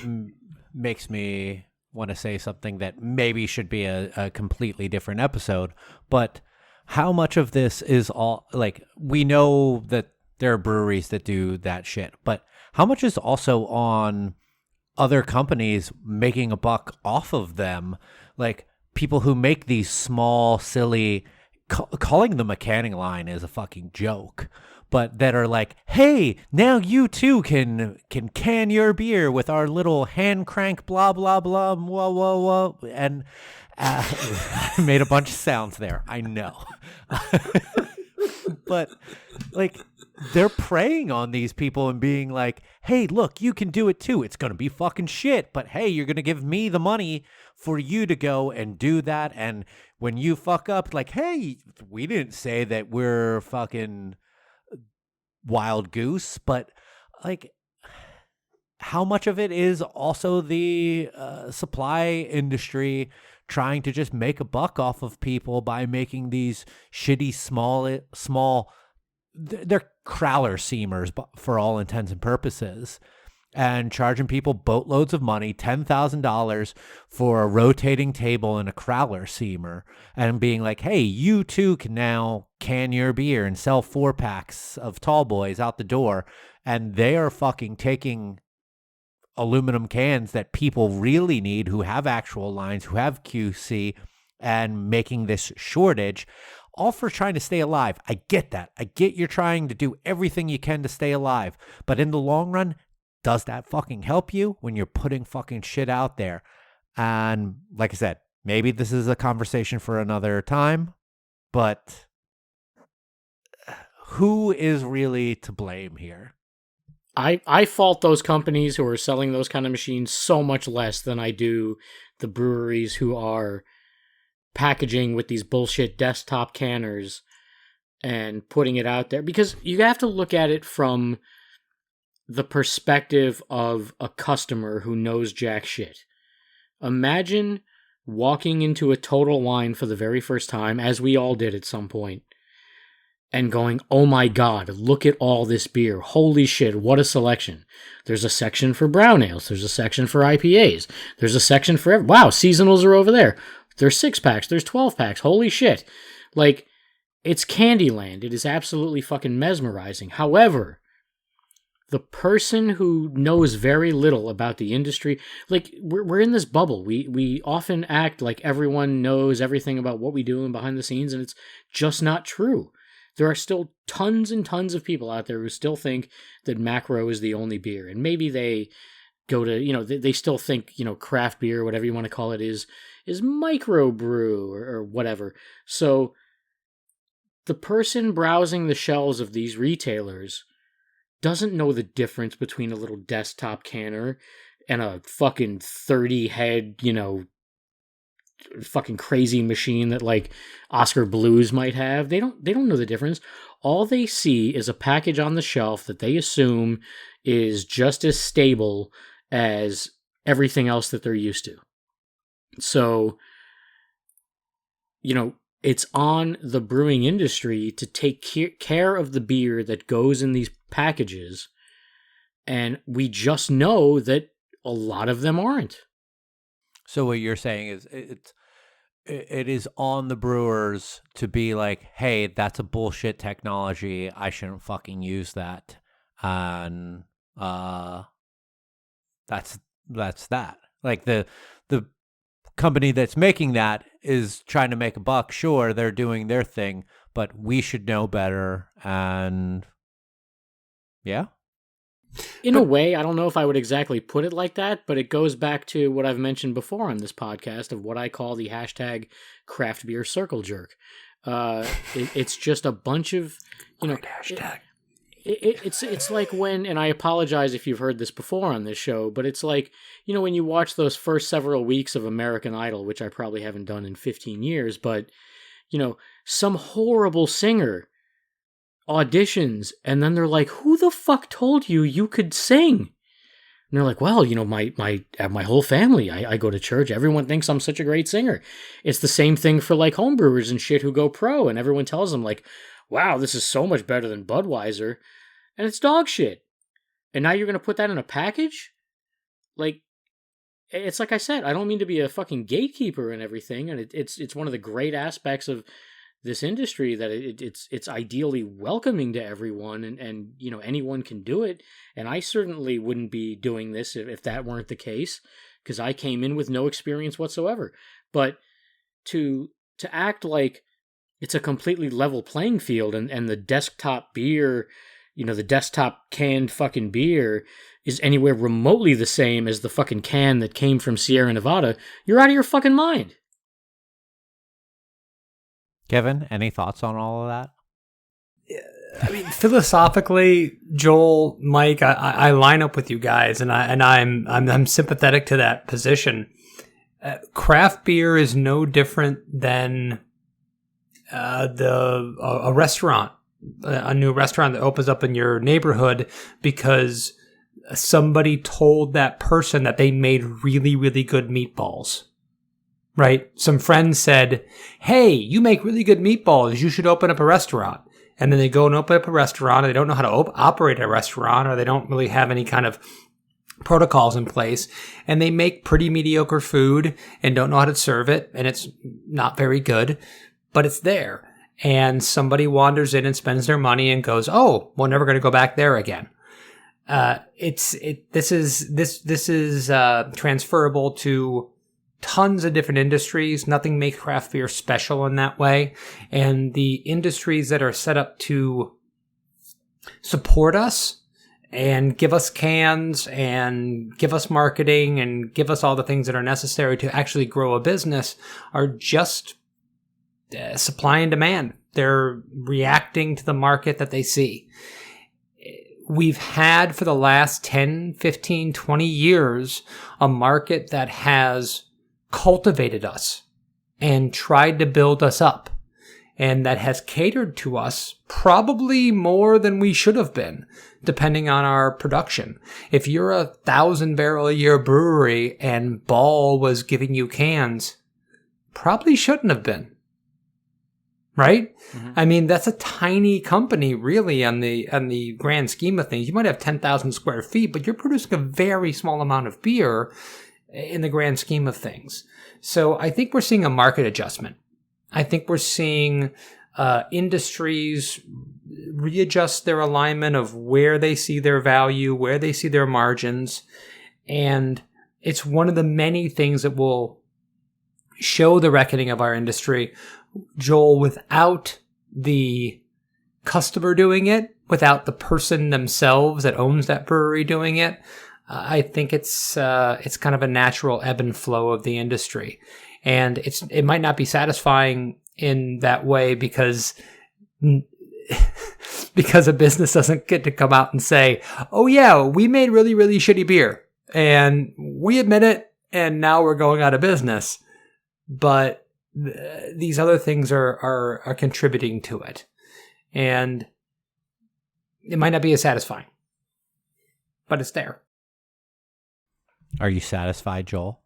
makes me want to say something that maybe should be a completely different episode, but how much of this is all, like, we know that there are breweries that do that shit, but how much is also on other companies making a buck off of them? Like, people who make these small, silly, calling them a canning line is a fucking joke, but that are like, hey, now you too can can your beer with our little hand crank, blah, blah, blah, whoa, whoa, whoa. And I made a bunch of sounds there, I know. But, like, they're preying on these people and being like, hey, look, you can do it too. It's going to be fucking shit, but hey, you're going to give me the money for you to go and do that. And when you fuck up, like, hey, we didn't say that we're fucking wild goose, but, like, how much of it is also the supply industry trying to just make a buck off of people by making these shitty small they're crowler seamers for all intents and purposes, and charging people boatloads of money, $10,000 for a rotating table and a crowler seamer, and being like, hey, you too can now can your beer and sell 4-packs of tall boys out the door. And they are fucking taking aluminum cans that people really need, who have actual lines, who have QC, and making this shortage, all for trying to stay alive. I get that. I get you're trying to do everything you can to stay alive. But in the long run, does that fucking help you when you're putting fucking shit out there? And like I said, maybe this is a conversation for another time, but who is really to blame here? I fault those companies who are selling those kind of machines so much less than I do the breweries who are packaging with these bullshit desktop canners and putting it out there, because you have to look at it from the perspective of a customer who knows jack shit. Imagine walking into a Total Wine for the very first time, as we all did at some point, and going, oh my god, look at all this beer. Holy shit, what a selection. There's a section for brown ales. There's a section for IPAs. There's a section for... wow, seasonals are over there. There's 6-packs. There's 12-packs. Holy shit. Like, it's Candyland. It is absolutely fucking mesmerizing. However, the person who knows very little about the industry, like, we're in this bubble. We often act like everyone knows everything about what we do and behind the scenes, and it's just not true. There are still tons and tons of people out there who still think that macro is the only beer. And maybe they go to, they still think, craft beer, whatever you want to call it, is microbrew or whatever. So the person browsing the shelves of these retailers doesn't know the difference between a little desktop canner and a fucking 30 head, fucking crazy machine that like Oscar Blues might have. They don't know the difference. All they see is a package on the shelf that they assume is just as stable as everything else that they're used to. So, it's on the brewing industry to take care of the beer that goes in these packages, and we just know that a lot of them aren't. So what you're saying is it is on the brewers to be like, hey, that's a bullshit technology. I shouldn't fucking use that. And that's that. Like the company that's making that is trying to make a buck. Sure, they're doing their thing, but we should know better. And yeah. In a way, I don't know if I would exactly put it like that, but it goes back to what I've mentioned before on this podcast of what I call the hashtag craft beer circle jerk. It's just a bunch of, Great hashtag. It's like when, and I apologize if you've heard this before on this show, but it's like, when you watch those first several weeks of American Idol, which I probably haven't done in 15 years, but, some horrible singer auditions, and then they're like, who the fuck told you could sing? And they're like, well, my whole family, I go to church, everyone thinks I'm such a great singer. It's the same thing for like homebrewers and shit who go pro, and everyone tells them like, wow, this is so much better than Budweiser, and it's dog shit. And now you're going to put that in a package? Like, it's like I said, I don't mean to be a fucking gatekeeper and everything, and it's one of the great aspects of this industry that it's ideally welcoming to everyone, and anyone can do it. And I certainly wouldn't be doing this if that weren't the case, because I came in with no experience whatsoever. But to act like it's a completely level playing field, and the desktop beer, the desktop canned fucking beer is anywhere remotely the same as the fucking can that came from Sierra Nevada, you're out of your fucking mind. Kevin, any thoughts on all of that? I mean, philosophically, Joel, Mike, I line up with you guys, and I'm sympathetic to that position. Craft beer is no different than a restaurant, a new restaurant that opens up in your neighborhood because somebody told that person that they made really, really good meatballs. Right? Some friends said, hey, you make really good meatballs. You should open up a restaurant. And then they go and open up a restaurant, and they don't know how to operate a restaurant, or they don't really have any kind of protocols in place. And they make pretty mediocre food and don't know how to serve it. And it's not very good, but it's there. And somebody wanders in and spends their money and goes, oh, we're never going to go back there again. This is transferable to tons of different industries. Nothing makes craft beer special in that way. And the industries that are set up to support us and give us cans and give us marketing and give us all the things that are necessary to actually grow a business are just supply and demand. They're reacting to the market that they see. We've had for the last 10, 15, 20 years a market that has cultivated us and tried to build us up, and that has catered to us probably more than we should have been, depending on our production. If you're a 1,000-barrel-a-year brewery and Ball was giving you cans, probably shouldn't have been. Right? Mm-hmm. I mean, that's a tiny company, really, on the grand scheme of things. You might have 10,000 square feet, but you're producing a very small amount of beer in the grand scheme of things. So I think we're seeing a market adjustment. I think we're seeing industries readjust their alignment of where they see their value, where they see their margins. And it's one of the many things that will show the reckoning of our industry, Joel, without the customer doing it, without the person themselves that owns that brewery doing it. I think it's kind of a natural ebb and flow of the industry, and it might not be satisfying in that way because a business doesn't get to come out and say, "Oh yeah, we made really, really shitty beer, and we admit it, and now we're going out of business." But these other things are contributing to it, and it might not be as satisfying, but it's there. Are you satisfied, Joel?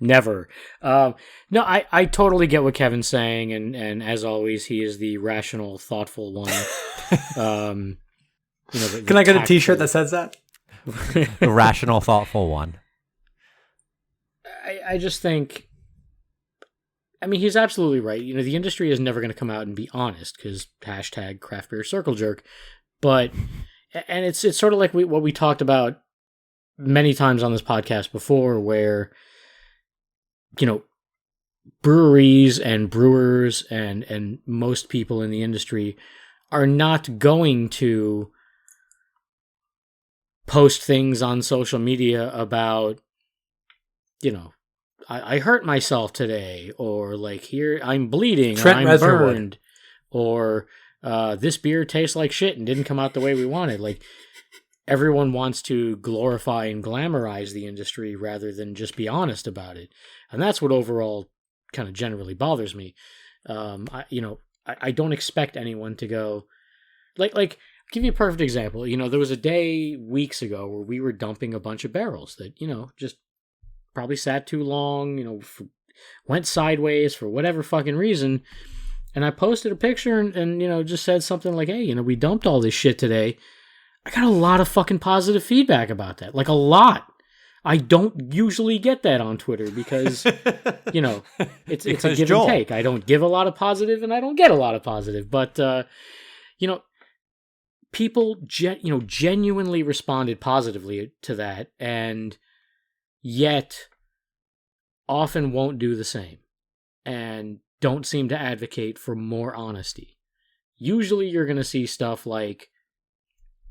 Never. No, I totally get what Kevin's saying, and as always, he is the rational, thoughtful one. Can I get a T-shirt that says that? The rational, thoughtful one. I just think, I mean, he's absolutely right. The industry is never going to come out and be honest because hashtag craft beer circle jerk. But, and it's sort of like what we talked about many times on this podcast before, where, breweries and brewers and most people in the industry are not going to post things on social media about, I hurt myself today, or like here I'm bleeding, Trent or I'm Reznorwood. burned, or this beer tastes like shit and didn't come out the way we wanted. Like everyone wants to glorify and glamorize the industry rather than just be honest about it, and that's what overall kind of generally bothers me. I don't expect anyone to go like I'll give you a perfect example. There was a day weeks ago where we were dumping a bunch of barrels that just probably sat too long, went sideways for whatever fucking reason. And I posted a picture and just said something like, hey, we dumped all this shit today. I got a lot of fucking positive feedback about that. Like a lot. I don't usually get that on Twitter because, it's a give Joel. and take. I don't give a lot of positive and I don't get a lot of positive. But, people, genuinely responded positively to that and yet often won't do the same and don't seem to advocate for more honesty. Usually you're going to see stuff like,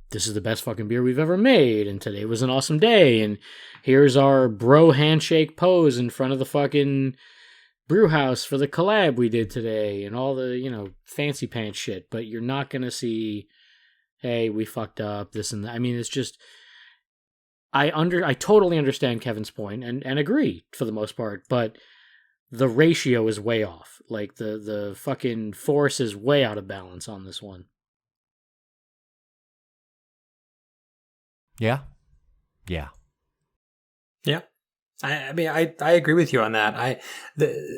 this is the best fucking beer we've ever made, and today was an awesome day, and here's our bro handshake pose in front of the fucking brew house for the collab we did today, and all the, fancy pants shit, but you're not going to see, hey, we fucked up, this and that. I mean, it's just, I totally understand Kevin's point and agree for the most part, but the ratio is way off. Like the fucking force is way out of balance on this one. Yeah. Yeah. I mean, I agree with you on that.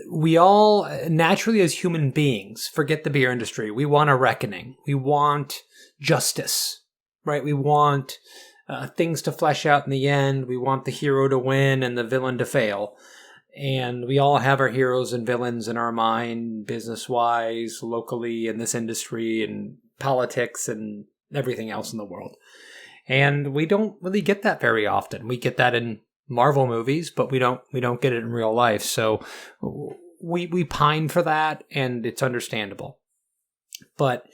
We all naturally as human beings, forget the beer industry. We want a reckoning. We want justice, right? We want things to flesh out in the end. We want the hero to win and the villain to fail. And we all have our heroes and villains in our mind, business-wise, locally, in this industry, and politics, and everything else in the world. And we don't really get that very often. We get that in Marvel movies, but we don't get it in real life. So we pine for that, and it's understandable. But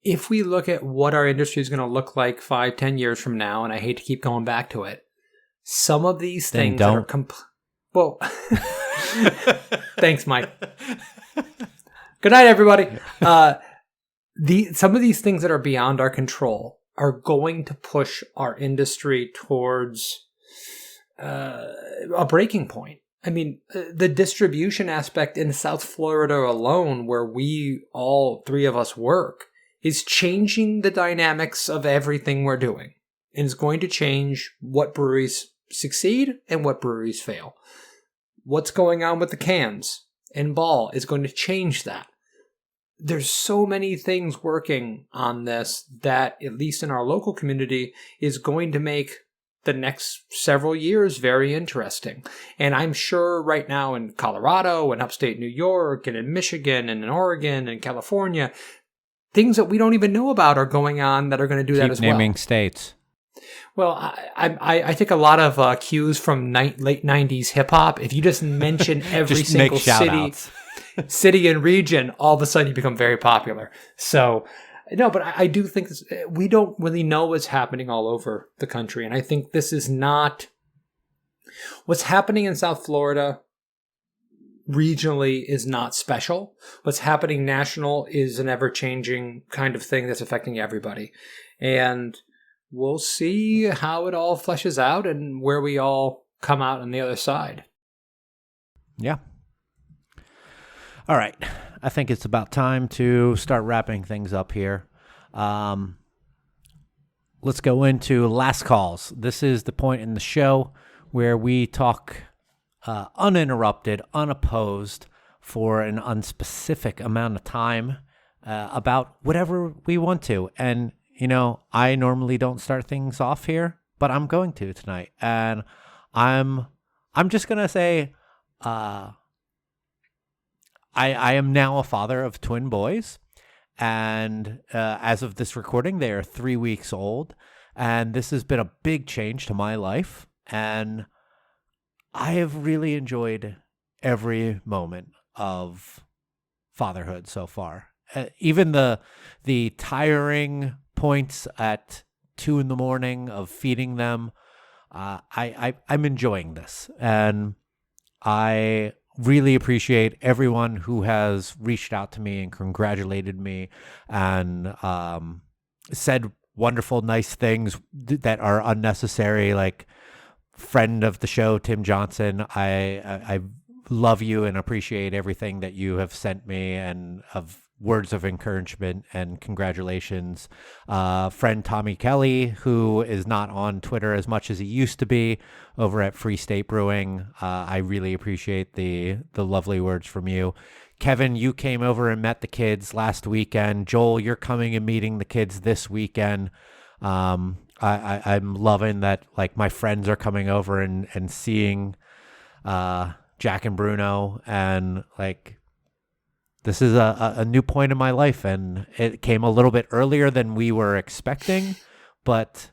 if we look at what our industry is going to look like 5-10 years from now, and I hate to keep going back to it, some of these Then things that are don't. well, thanks, Mike. Good night, everybody. Some of these things that are beyond our control are going to push our industry towards a breaking point. I mean, the distribution aspect in South Florida alone, where all three of us work, is changing the dynamics of everything we're doing. And it's going to change what breweries succeed and what breweries fail. What's going on with the cans and ball is going to change that. There's so many things working on this that, at least in our local community, is going to make the next several years very interesting. And I'm sure right now in Colorado and upstate New York and in Michigan and in Oregon and California, things that we don't even know about are going on that are going to do that as well. Keep naming states. Well, I take a lot of cues from late 90s hip hop. If you just mention every Just single make shout-outs. city and region, all of a sudden you become very popular. So, no, but I do think we don't really know what's happening all over the country. And I think this is not what's happening in South Florida regionally is not special. What's happening national is an ever-changing kind of thing that's affecting everybody. And we'll see how it all fleshes out and where we all come out on the other side. Yeah. All right. I think it's about time to start wrapping things up here. Let's go into last calls. This is the point in the show where we talk uninterrupted, unopposed for an unspecific amount of time about whatever we want to. And, I normally don't start things off here, but I'm going to tonight. And I'm just going to say I am now a father of twin boys. And as of this recording, they are 3 weeks old. And this has been a big change to my life. And I have really enjoyed every moment of fatherhood so far. Even the tiring points at 2 a.m. of feeding them. I'm enjoying this. And I really appreciate everyone who has reached out to me and congratulated me and said wonderful, nice things that are unnecessary. Like friend of the show, Tim Johnson, I love you and appreciate everything that you have sent me and of words of encouragement and congratulations. Friend Tommy Kelly, who is not on Twitter as much as he used to be over at Free State Brewing. I really appreciate the lovely words from you. Kevin, you came over and met the kids last weekend. Joel, you're coming and meeting the kids this weekend. I'm loving that, like, my friends are coming over and seeing Jack and Bruno, and like, this is a new point in my life, and it came a little bit earlier than we were expecting, but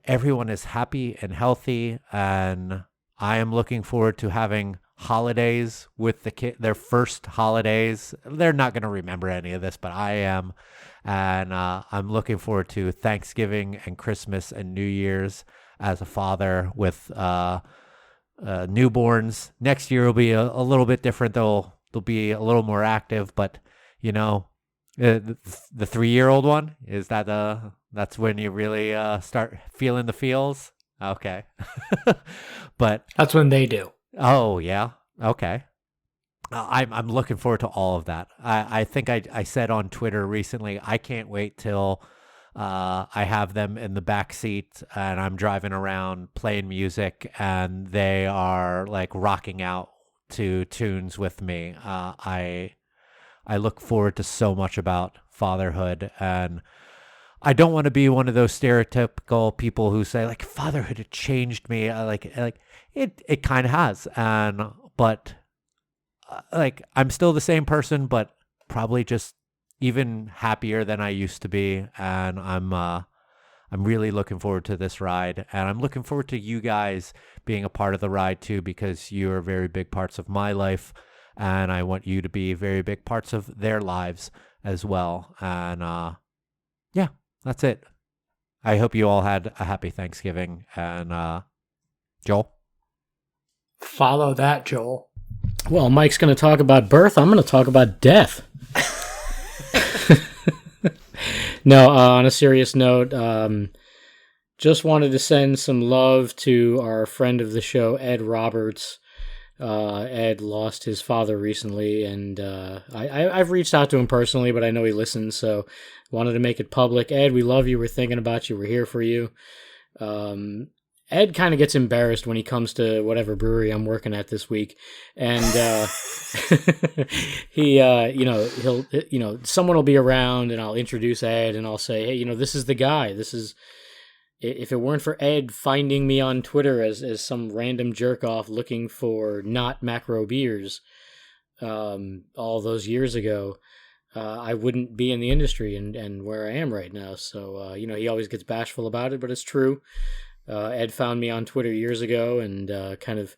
everyone is happy and healthy, and I am looking forward to having holidays with the kid, their first holidays. They're not going to remember any of this, but I am, and I'm looking forward to Thanksgiving and Christmas and New Year's as a father with newborns. Next year will be a little bit different. They'll be a little more active, but you know, the 3-year-old one is that's when you really start feeling the feels. Okay. But That's when they do. oh yeah, okay. I'm looking forward to all of that. I think I said on Twitter recently, I can't wait till I have them in the back seat and I'm driving around playing music and they are like rocking out to tunes with me. I look forward to so much about fatherhood, and I don't want to be one of those stereotypical people who say like fatherhood had changed me. Like it kind of has, but like I'm still the same person, but probably just even happier than I used to be, and I'm really looking forward to this ride, and I'm looking forward to you guys being a part of the ride too, because you're very big parts of my life, and I want you to be very big parts of their lives as well. And yeah, that's it. I hope you all had a happy Thanksgiving. And Joel? Follow that, Joel. Well, Mike's going to talk about birth. I'm going to talk about death. No, on a serious note, just wanted to send some love to our friend of the show, Ed Roberts. Ed lost his father recently, and I've reached out to him personally, but I know he listens, so wanted to make it public. Ed, we love you. We're thinking about you. We're here for you. Ed kind of gets embarrassed when he comes to whatever brewery I'm working at this week, and he'll someone will be around, and I'll introduce Ed, and I'll say, hey, this is the guy. This is, if it weren't for Ed finding me on Twitter as some random jerk off looking for not macro beers, all those years ago, I wouldn't be in the industry and where I am right now. So he always gets bashful about it, but it's true. Ed found me on Twitter years ago and kind of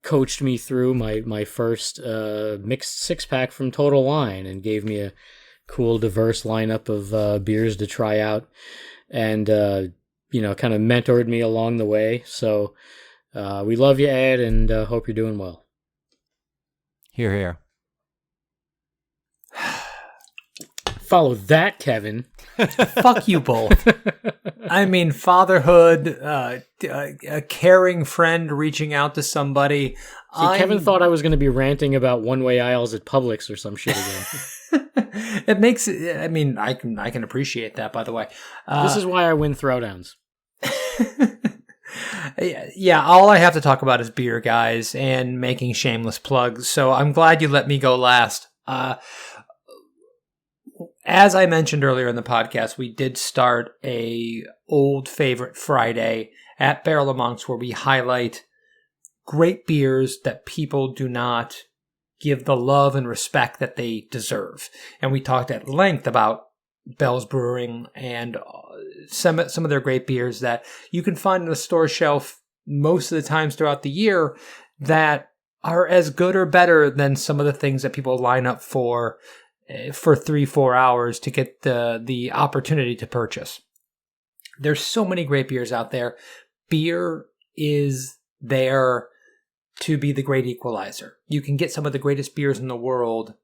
coached me through my first mixed six-pack from Total Wine and gave me a cool, diverse lineup of beers to try out, and kind of mentored me along the way. So we love you, Ed, and hope you're doing well. Hear, hear. Follow that, Kevin. Fuck you both. I mean, fatherhood, a caring friend reaching out to somebody. See, Kevin thought I was going to be ranting about one-way aisles at Publix or some shit again. It makes it, I mean, I can appreciate that, by the way. This is why I win throwdowns. Yeah, all I have to talk about is beer, guys, and making shameless plugs. So I'm glad you let me go last. As I mentioned earlier in the podcast, we did start a old favorite Friday at Barrel of Monks where we highlight great beers that people do not give the love and respect that they deserve. And we talked at length about Bell's Brewing and some of their great beers that you can find on the store shelf most of the times throughout the year that are as good or better than some of the things that people line up for 3-4 hours to get the opportunity to purchase. There's so many great beers out there. Beer is there to be the great equalizer. You can get some of the greatest beers in the world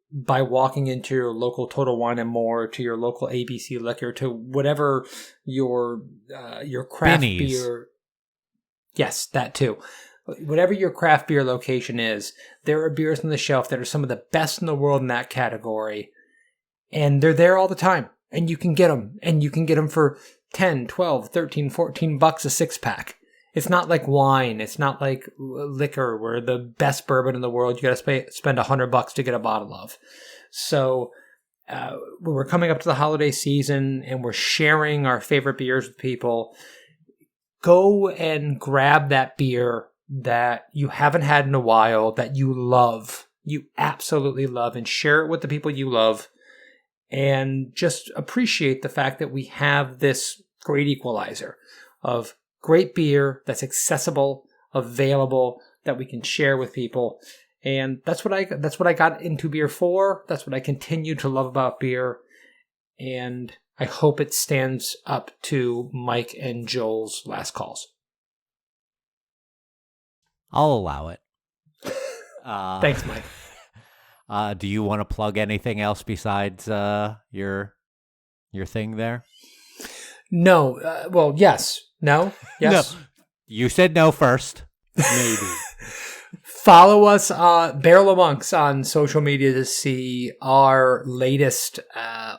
by walking into your local Total Wine and More, to your local ABC Liquor, to whatever your craft Binnies. beer. Yes, that too. Whatever your craft beer location is, there are beers on the shelf that are some of the best in the world in that category. And they're there all the time. And you can get them. And you can get them for 10, 12, 13, 14 bucks a six-pack. It's not like wine. It's not like liquor where the best bourbon in the world, you got to spend $100 to get a bottle of. So when we're coming up to the holiday season and we're sharing our favorite beers with people, go and grab that beer that you haven't had in a while, that you love, you absolutely love, and share it with the people you love. And just appreciate the fact that we have this great equalizer of great beer that's accessible, available, that we can share with people. And that's what I got into beer for. That's what I continue to love about beer. And I hope it stands up to Mike and Joel's last calls. I'll allow it. Thanks, Mike. Do you want to plug anything else besides your thing there? No. Well, yes. No? Yes? No. You said no first. Maybe. Follow us, Barrel of Monks, on social media to see our latest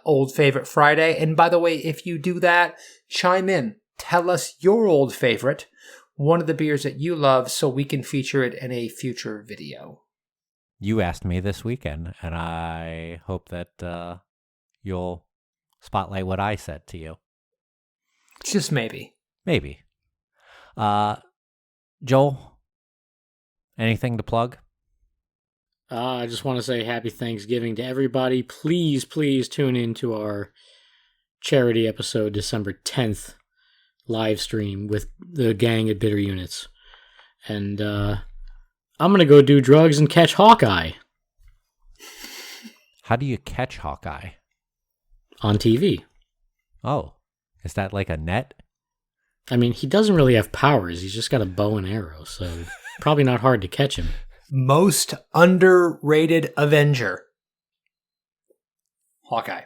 Old Favorite Friday. And by the way, if you do that, chime in. Tell us your old favorite, one of the beers that you love, so we can feature it in a future video. You asked me this weekend, and I hope that you'll spotlight what I said to you. Just maybe. Maybe. Joel, anything to plug? I just want to say happy Thanksgiving to everybody. Please, please tune in to our charity episode December 10th live stream with the gang at Bitter Units. And I'm going to go do drugs and catch Hawkeye. How do you catch Hawkeye? On TV. Oh, is that like a net? I mean, he doesn't really have powers. He's just got a bow and arrow, so probably not hard to catch him. Most underrated Avenger. Hawkeye.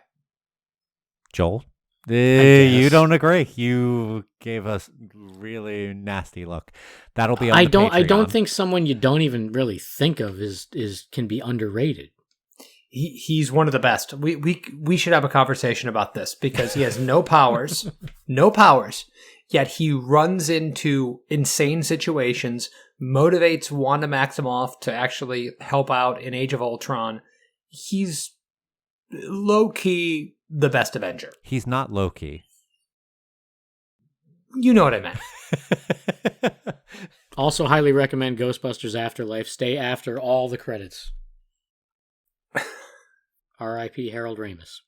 Joel? You don't agree. You gave us really nasty look. That'll be on the Patreon. I don't think someone you don't even really think of can be underrated. He's one of the best. We should have a conversation about this because he has no powers, yet he runs into insane situations, motivates Wanda Maximoff to actually help out in Age of Ultron. He's low-key the best Avenger. He's not Loki. You know what I meant. Also highly recommend Ghostbusters Afterlife. Stay after all the credits. R.I.P. Harold Ramis.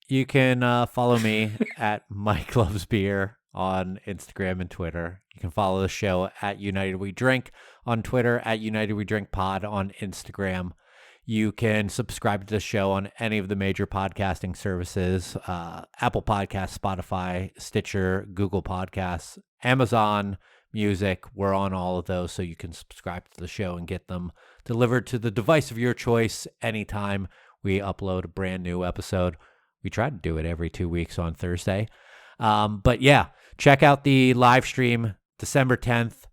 You can follow me at Mike Loves Beer on Instagram and Twitter. You can follow the show at United We Drink on Twitter, at United We Drink Pod on Instagram. You can subscribe to the show on any of the major podcasting services, Apple Podcasts, Spotify, Stitcher, Google Podcasts, Amazon Music. We're on all of those, so you can subscribe to the show and get them delivered to the device of your choice anytime we upload a brand new episode. We try to do it every 2 weeks on Thursday. But yeah, check out the live stream December 10th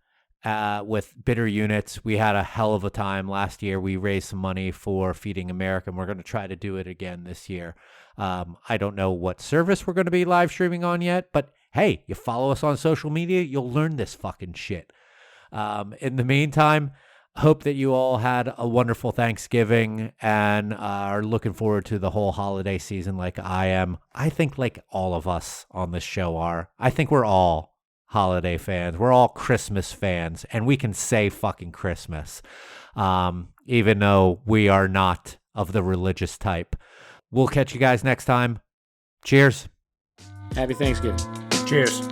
with Bitter Units. We had a hell of a time last year. We raised some money for Feeding America, and we're going to try to do it again this year. I don't know what service we're going to be live streaming on yet, but hey, you follow us on social media, you'll learn this fucking shit. In the meantime, hope that you all had a wonderful Thanksgiving and are looking forward to the whole holiday season like I am. I think like all of us on this show are. I think we're all holiday fans. We're all Christmas fans, and we can say fucking Christmas, even though we are not of the religious type. We'll catch you guys next time. Cheers. Happy Thanksgiving. Cheers.